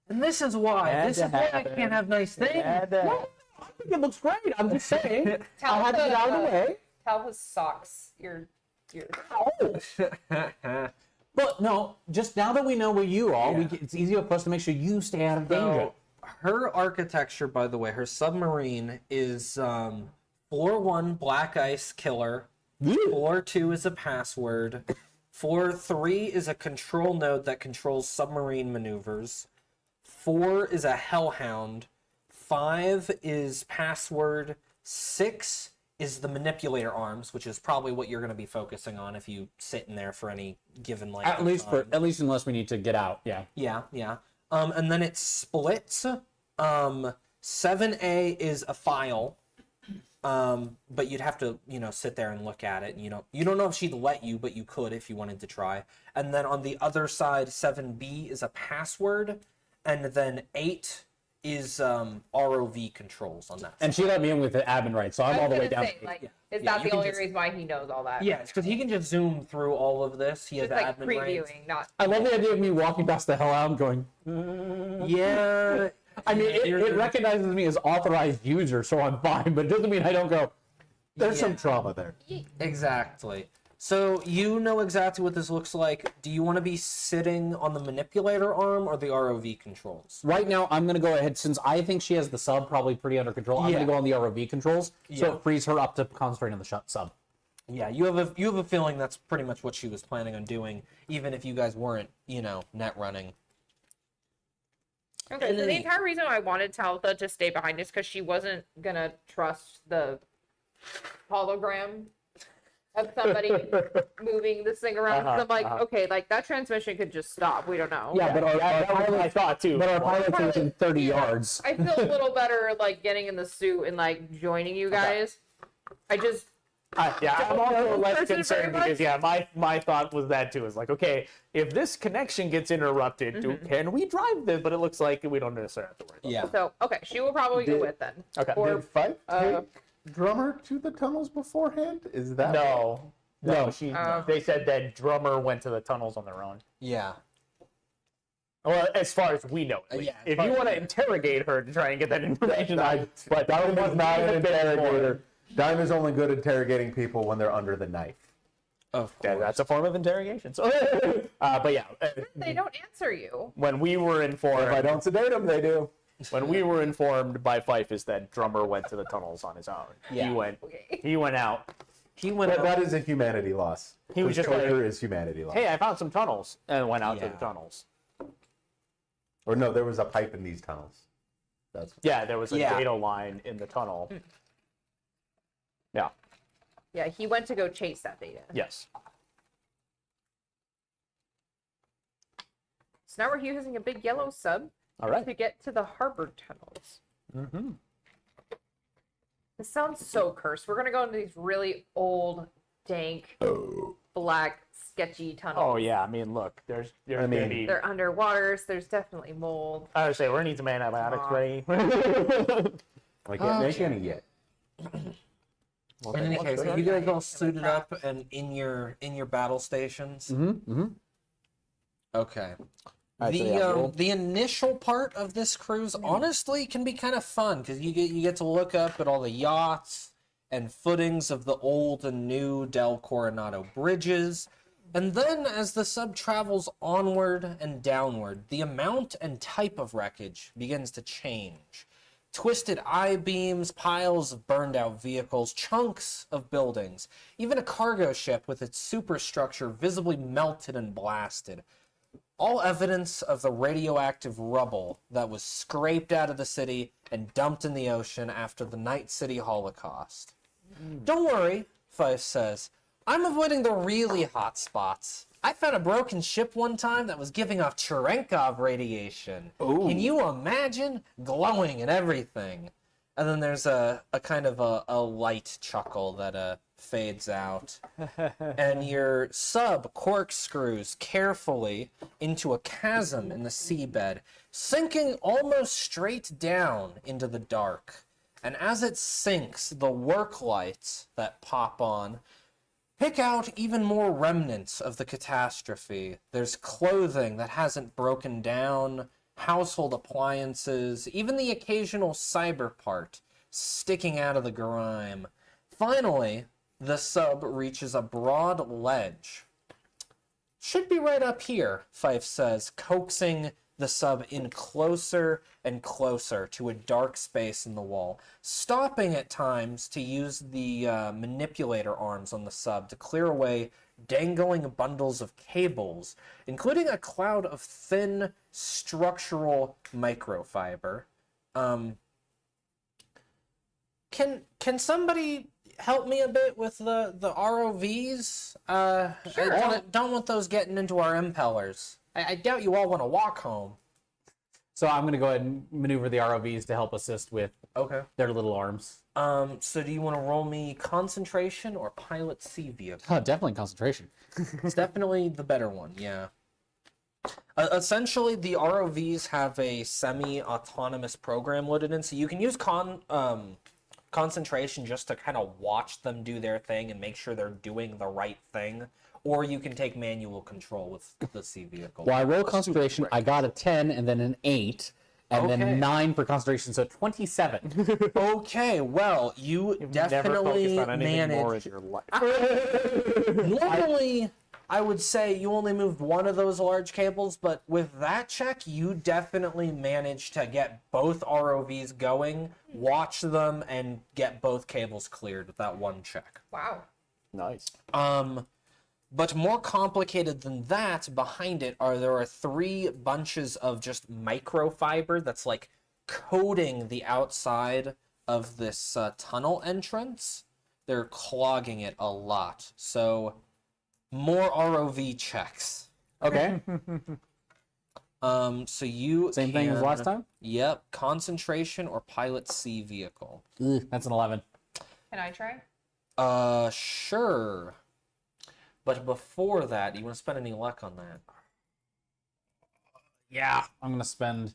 And this is why. Had This to is why I happen. can't have nice things. Well, I think it looks great. I'm just saying. Tell I had to the, get out of the way. Tell his socks. Your. Oh. But no, just now that we know where you are, it's easier for us to make sure you stay out of danger. So, her architecture, by the way, her submarine is floor 1 black ice killer. Floor 2 is a password. Floor 3 is a control node that controls submarine maneuvers. 4 is a hellhound. 5 is password. 6 is the manipulator arms, which is probably what you're going to be focusing on if you sit in there for any given length At of least time. unless we need to get out. Yeah. Yeah. And then it splits. 7A is a file. but you'd have to, sit there and look at it. And you don't know if she'd let you, but you could if you wanted to try. And then on the other side, 7B is a password, and then 8 is ROV controls on that. And she let me in with the admin rights, so I'm all the way down. Is that the only reason why he knows all that? Yeah, because he can just zoom through all of this. He has It's like admin previewing, rights. not. I love the idea of me walking past the hell out and going. Yeah. I mean, it recognizes me as authorized user, so I'm fine. But it doesn't mean I don't go. There's some trauma there. Exactly. So you know exactly what this looks like. Do you want to be sitting on the manipulator arm or the ROV controls? Right now, I'm going to go ahead, since I think she has the sub probably pretty under control. I'm going to go on the ROV controls, so it frees her up to concentrate on the sub. Yeah, you have a feeling that's pretty much what she was planning on doing, even if you guys weren't, net running. Okay, so the entire reason I wanted Talitha to stay behind is because she wasn't gonna trust the hologram of somebody moving this thing around. So I'm like, okay, like that transmission could just stop. We don't know. Yeah, but our pilot, I thought too. But our pilot's within 30 yards. I feel a little better like getting in the suit and like joining you guys. I just I'm also less person concerned very because my thought was that too. Is like, okay, if this connection gets interrupted, can we drive this? But it looks like we don't necessarily have to worry. Yeah. so okay. She will probably go with then. Okay. Or Did Fife take Drummer to the tunnels beforehand? Is that No. She. Oh. They said that Drummer went to the tunnels on their own. Yeah. Well, as far as we know. Yeah, If you want to interrogate her to try and get that information, but Diamond was not an a bit more. interrogator. Diamond is only good at interrogating people when they're under the knife. Of Yeah, course. that's a form of interrogation. So, but yeah, they don't answer you. when we were If I informed, don't sedate them, they do. when we were informed by Fife, is that Drummer went to the tunnels on his own. Yeah. Okay. He went out. He went But out. that is a humanity loss. He was just like, torture is humanity loss. Hey, I found some tunnels, and went out to Yeah. the tunnels. Or no, there was a pipe in these tunnels. That's Yeah, there was a Yeah. data line in the tunnel. Yeah. Yeah, he went to go chase that data. Yes. So now we're using a big yellow sub All right. to get to the harbor tunnels. Mm-hmm. This sounds so cursed. We're gonna go into these really old, dank, black, sketchy tunnels. Oh yeah. I mean, look. There's I mean- gonna be. They're underwater, so there's definitely mold. I would say we're gonna need some antibiotics Aw. ready. I can't make any yet. In any case, are you guys all suited up and in your battle stations? Okay. The initial part of this cruise honestly can be kind of fun because you get to look up at all the yachts and footings of the old and new Del Coronado bridges. And then as the sub travels onward and downward, the amount and type of wreckage begins to change. Twisted I-beams, piles of burned out vehicles, chunks of buildings, even a cargo ship with its superstructure visibly melted and blasted. All evidence of the radioactive rubble that was scraped out of the city and dumped in the ocean after the Night City Holocaust. Don't worry, Fife says. I'm avoiding the really hot spots. I found a broken ship one time that was giving off Cherenkov radiation. Can you imagine? Glowing and everything. And then there's a kind of a light chuckle that fades out. And your sub corkscrews carefully into a chasm in the seabed, sinking almost straight down into the dark. And as it sinks, the work lights that pop on pick out even more remnants of the catastrophe. There's clothing that hasn't broken down, household appliances, even the occasional cyber part sticking out of the grime. Finally, the sub reaches a broad ledge. Should be right up here, Fife says, coaxing the sub in closer and closer to a dark space in the wall, stopping at times to use the manipulator arms on the sub to clear away dangling bundles of cables, including a cloud of thin structural microfiber. Can somebody help me a bit with the ROVs? Sure. I don't want those getting into our impellers. I doubt you all want to walk home. So I'm going to go ahead and maneuver the ROVs to help assist with Okay. their little arms. So do you want to roll me concentration or pilot C vehicle? Oh, definitely concentration. It's definitely the better one, yeah. Essentially, the ROVs have a semi-autonomous program loaded in, so you can use concentration just to kind of watch them do their thing and make sure they're doing the right thing, or you can take manual control with the C vehicle. Well, I roll concentration. I got a 10 and then an 8, and Okay. then 9 for concentration, so 27. Okay, well, you Never definitely focused on anything more managed. in your life. Normally, I would say you only moved one of those large cables, but with that check, you definitely managed to get both ROVs going, watch them, and get both cables cleared with that one check. Wow. Nice. But more complicated than that, behind it there are 3 bunches of just microfiber that's like coating the outside of this tunnel entrance. They're clogging it a lot. So more ROV checks. Okay. So you Same thing as can- last time? Yep, concentration or pilot C vehicle. That's an 11. Can I try? Sure. But before that, you want to spend any luck on that? Yeah. I'll spend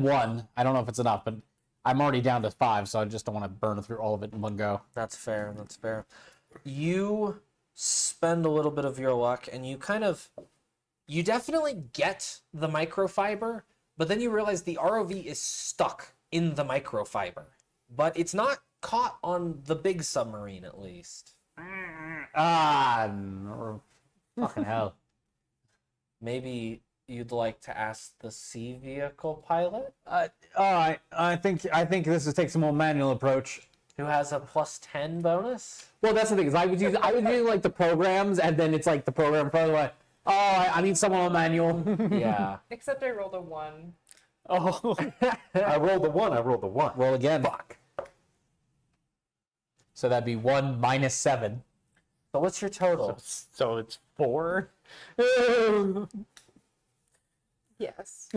1. I don't know if it's enough, but I'm already down to 5, so I just don't want to burn through all of it in one go. That's fair. That's fair. You spend a little bit of your luck, and you definitely get the microfiber, but then you realize the ROV is stuck in the microfiber. But it's not caught on the big submarine, at least. Fucking hell. Maybe you'd like to ask the C vehicle pilot, All right. I think this is take some more manual approach. who has a +10 bonus. Well, that's the thing is I was using like the programs, and then it's like the program probably like, oh, I need someone on manual. Yeah. Except I rolled a 1. Oh. I rolled the 1. Roll again. Fuck. So that'd be 1 minus 7. So what's your total? So it's 4. Yes.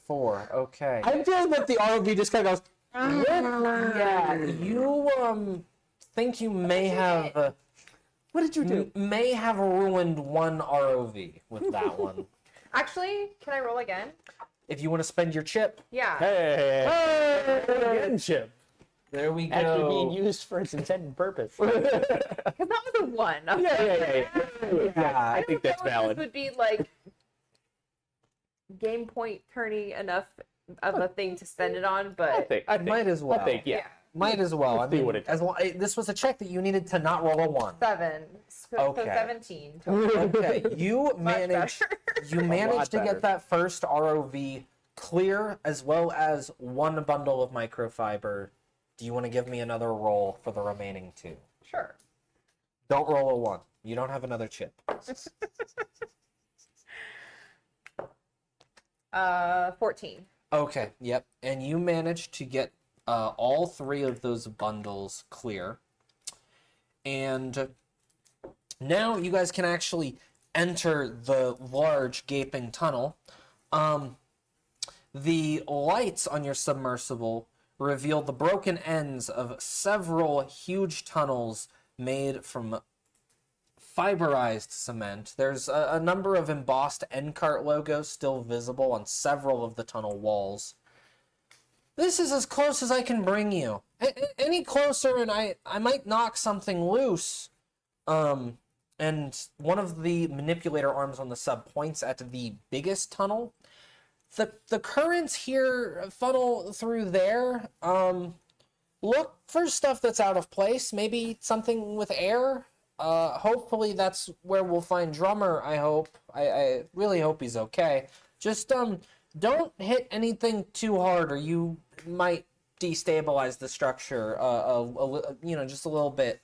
4. Okay. I'm feeling that the ROV just kind of goes. Yeah. You think you may have. What did you do? May have ruined one ROV with that one. Actually, can I roll again? If you want to spend your chip, Yeah. Hey. Again, chip. there we Actually being go. used for its intended purpose. Because that was a 1. Yeah. I think that's This valid. would be like game point turny enough of a thing to spend it on, but I think, Might as well. I think, yeah. Might as well. Let's see what it as long, this was a check that you needed to not roll a 1. 7. So Okay. 17 total. Okay, you Much managed. better. You managed to better. get that first ROV clear, as well as 1 bundle of microfiber. Do you want to give me another roll for the remaining 2? Sure. Don't roll a 1. You don't have another chip. 14. Okay, yep. And you managed to get all 3 of those bundles clear. And now you guys can actually enter the large gaping tunnel. The lights on your submersible reveal the broken ends of several huge tunnels made from fiberized cement. There's a number of embossed NCART logos still visible on several of the tunnel walls. This is as close as I can bring you. Any closer and I might knock something loose. And one of the manipulator arms on the sub points at the biggest tunnel. The currents here funnel through there. Look for stuff that's out of place. Maybe something with air. Hopefully that's where we'll find Drummer, I hope. I really hope he's okay. Just don't hit anything too hard or you might destabilize the structure just a little bit.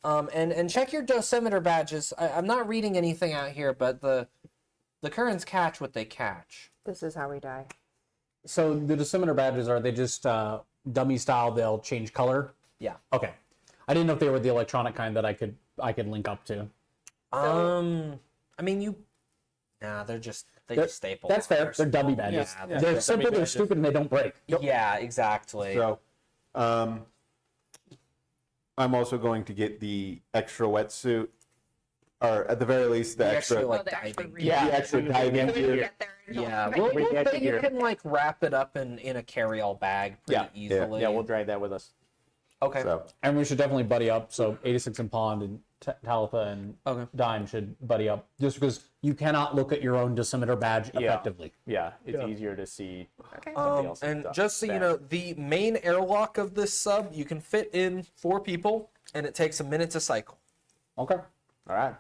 And check your dosimeter badges. I'm not reading anything out here, but the currents catch what they catch. This is how we die. So the dosimeter badges, are they just dummy style? They'll change color. Yeah. Okay. I didn't know if they were the electronic kind that I could link up to. I mean they're They just staple. That's them. fair. They're dummy badges. Yeah, They're simple, they're badges. stupid, and they don't break. Yeah, exactly. So, I'm also going to get the extra wetsuit, or at the very least, the extra. Actually, like Oh, the extra diving. reach. Yeah. The extra diving So we can gear. get there and Yeah, not- well, We we'll get say you here. can like wrap it up in a carry-all bag pretty easily. Yeah, we'll drag that with us. Okay. So, And we should definitely buddy up. So 86 and Pond and Talitha and Okay. Dime should buddy up. Just because you cannot look at your own dosimeter badge effectively. Yeah, it's easier to see. Okay. else's And stuff. just so you Bad. know, the main airlock of this sub, you can fit in 4 people, and it takes a minute to cycle. Okay. All right.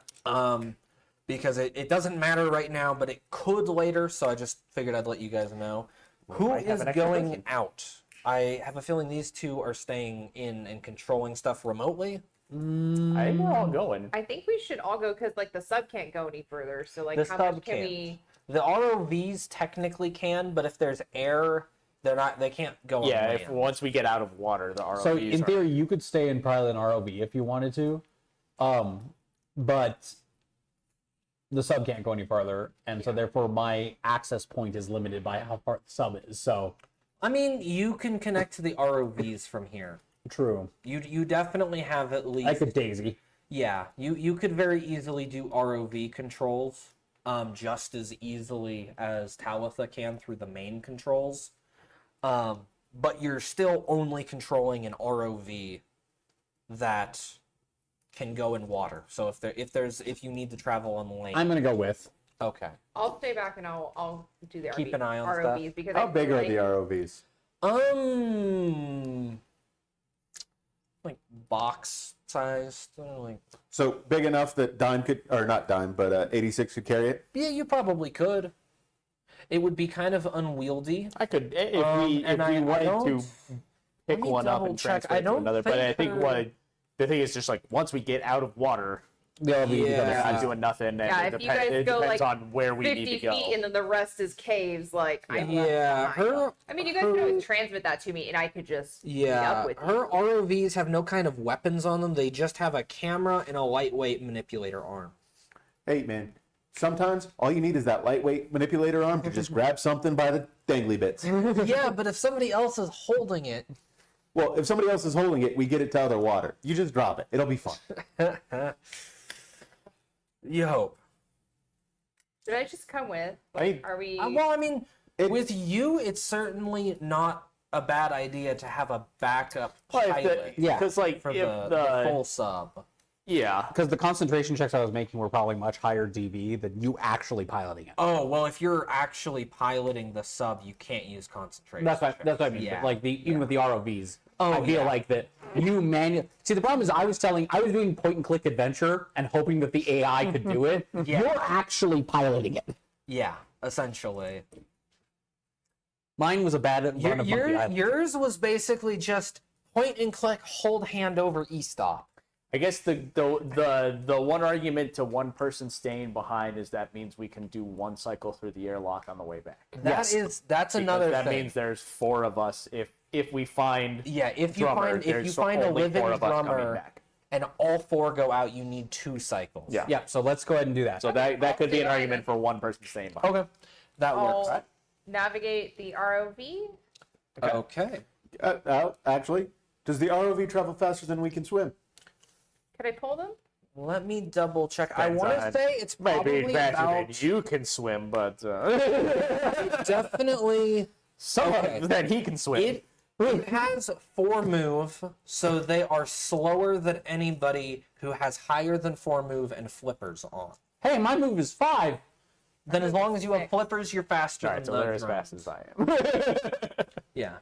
Because it doesn't matter right now, but it could later. So I just figured I'd let you guys know. Who might have is an extra going person. out? I have a feeling these two are staying in and controlling stuff remotely. I think we're all going. I think we should all go because like the sub can't go any further. So like The how sub much can can't. we? The ROVs technically can, but if there's air, they're not. They can't go. Yeah, on if land. once we get out of water, the ROVs So in are- theory, you could stay in probably an ROV if you wanted to, but the sub can't go any farther, and so therefore my access point is limited by how far the sub is. So I mean, you can connect to the ROVs from here. true. You definitely have at least. Like a daisy. Yeah, you could very easily do ROV controls, just as easily as Talitha can through the main controls. But you're still only controlling an ROV that can go in water. So if you need to travel on land, I'm gonna go with. okay. I'll stay back and I'll do the Keep RV, an eye on ROVs stuff. because how I big feel are like the ROVs? Like box sized, like. So big enough that Dime could, or not Dime, but 86 could carry it. Yeah, you probably could. It would be kind of unwieldy. I could if we and I wanted to don't- pick me one up double and check. transfer I it to don't another. But think I think her- the thing is just like once we get out of water, The ROV Yeah. they're becomes- not doing nothing. And Yeah, it, if you guys it go, depends like, on where we need 50 to go. feet and then the rest is caves. Like I'm left Yeah, behind. her I mean, you guys can always transmit that to me, and I could just meet Yeah, up with her you. ROVs have no kind of weapons on them. They just have a camera and a lightweight manipulator arm. Hey man, sometimes all you need is that lightweight manipulator arm to just grab something by the dangly bits. Yeah, but if somebody else is holding it, Well, if somebody else is holding it, we get it to other water. You just drop it. It'll be fun. you hope. Did I just come with? I- Are we? Well, I mean, It- with you, it's certainly not a bad idea to have a backup pilot Yeah. because like for if the full sub. yeah, Because the concentration checks I was making were probably much higher DV than you actually piloting it. Oh, well, if you're actually piloting the sub, you can't use concentration. That's what I mean. Yeah. But like even with the ROVs, Oh, I feel yeah. like that you See, the problem is I was doing point and click adventure and hoping that the AI could do it. Yeah. You're actually piloting it. Yeah, essentially. Mine was a bad run of Monkey Island. Yours was basically just point and click, hold hand over e-stop. I guess the one argument to one person staying behind is that means we can do one cycle through the airlock on the way back. That's Because another that thing. means there's 4 of us if we find Yeah, if you drummer, find there's a only living 4 of us coming drummer back. and all 4 go out, you need 2 cycles. Yeah. Yeah, so let's go ahead and do that. So that could be an Yeah. argument for one person staying behind. Okay, that works. I'll navigate the ROV. Okay. Actually, does the ROV travel faster than we can swim? Could I pull them? Let me double check. I Depends want to on- say it's Might be probably faster than about you can swim, but definitely. some Okay. that he can swim. It has 4 move, so they are slower than anybody who has higher than 4 move and flippers on. Hey, my move is 5. Then as long as you have flippers, you're faster All right, than so the they're as drum. fast as I am. Yeah.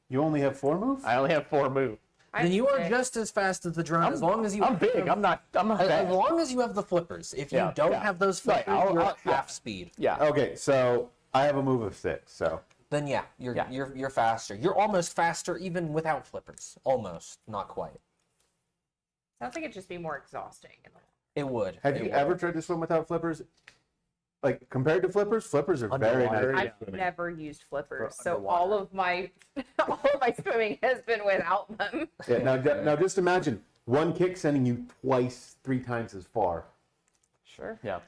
You only have 4 moves? I only have 4 moves. Then you are Okay. just as fast as the drum as long as you I'm big. I'm not as fast. long as you have the flippers. If you Yeah, don't yeah. have those Right, flippers, you're at yeah. half speed. Yeah. Okay, so I have a move of 6, so Then yeah, you're Yeah. you're faster. You're almost faster even without flippers. Almost, not quite. Sounds like it'd just be more exhausting. It would. have It you would. ever tried to swim without flippers? Like compared to flippers, flippers are very Underwater, nice. yeah. I've never used flippers, so underwater. all of my swimming has been without them. Yeah, now just imagine one kick sending you 3 times as far. Sure. Yeah.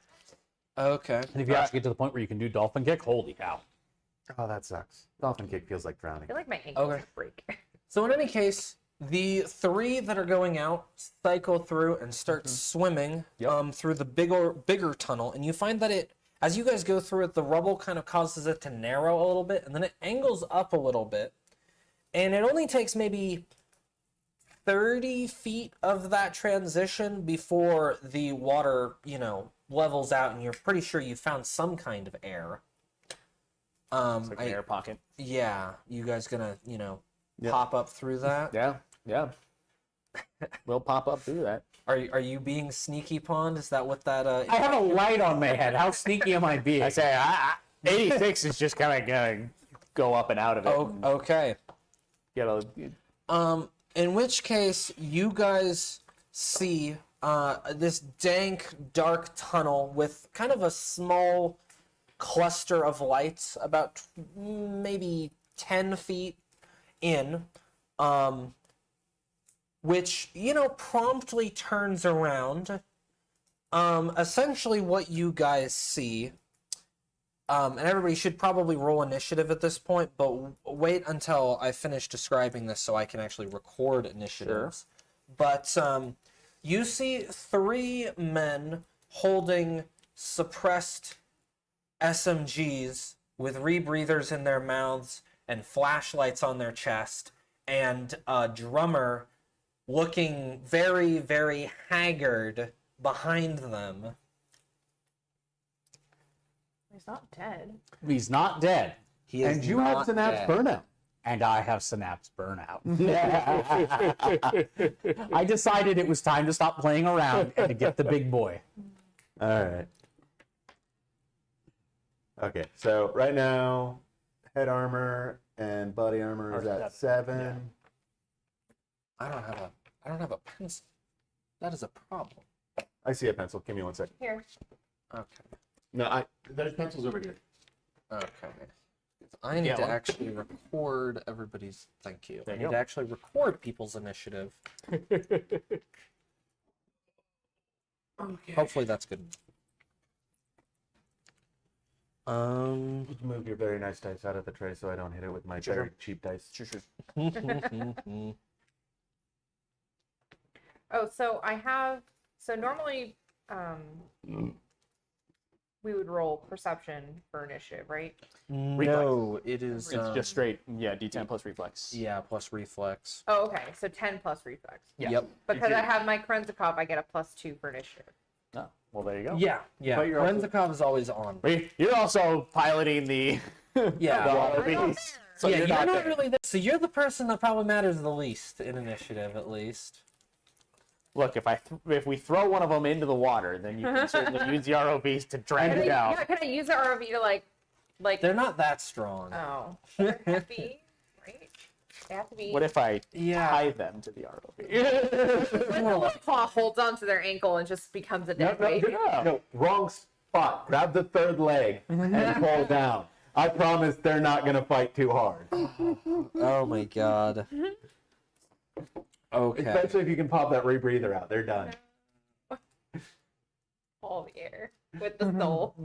Okay. And if you actually get to the point where you can do dolphin kick, holy cow. Oh, that sucks. Dolphin kick feels like I drowning. feel like my ankles Okay. would break. So in any case, the 3 that are going out cycle through and start swimming through the bigger tunnel, and you find that as you guys go through it, the rubble kind of causes it to narrow a little bit, and then it angles up a little bit, and it only takes maybe 30 feet of that transition before the water, levels out, and you're pretty sure you found some kind of air. It's like an air pocket. Yeah, you guys gonna, pop up through that? Yeah. We'll pop up through that. Are you being sneaky, Pond? Is that what that I have a light on my head. How sneaky am I being? I say 86 is just kind of gonna go up and out of it. Oh, okay. Get a, In which case, you guys see this dank, dark tunnel with kind of a small cluster of lights, about maybe 10 feet in, which, promptly turns around. Essentially what you guys see, and everybody should probably roll initiative at this point, but wait until I finish describing this so I can actually record initiatives. Sure. But you see 3 men holding suppressed SMGs with rebreathers in their mouths and flashlights on their chest, and a drummer looking very, very haggard behind them. He's not dead. He's not dead. He is And you have not synapse dead. burnout. And I have synapse burnout. I decided it was time to stop playing around and to get the big boy. All right. Okay, so right now, head armor and body armor is at 7. I don't have a pencil. That is a problem. I see a pencil. Give me 1 second. Here. Okay. No, there's pencils over here. Okay. I need Yeah, to one. actually record everybody's. Thank you. There I you need go. to actually record people's initiative. Okay. Hopefully that's good. Move your very nice dice out of the tray so I don't hit it with my very cheap dice. Sure. Oh, so normally, we would roll perception for initiative, right? No, it is. it's just straight, D10 plus reflex. Yeah, plus reflex. Oh, okay. So 10 plus reflex. Yeah. Yep. Because I have my Krenzikov, I get a +2 for initiative. Oh, well, there you go. Yeah. But you're also- Renzikov is always on. You're also piloting the Yeah. ROVs. So yeah, you're you're not not there. really there. So you're the person that probably matters the least in initiative, at least. Look, if we throw one of them into the water, then you can certainly use the ROVs to drag it down. Can I use the ROV to like? They're not that strong. Oh, they're heavy, right? They have to be. What if I Yeah. tie them to the ROV? When the little claw holds onto their ankle and just becomes a dead weight? No, wrong spot. Grab the third leg and pull down. I promise they're not going to fight too hard. Oh my god. Okay. Especially if you can pop that rebreather out. They're done. All the air with the soul.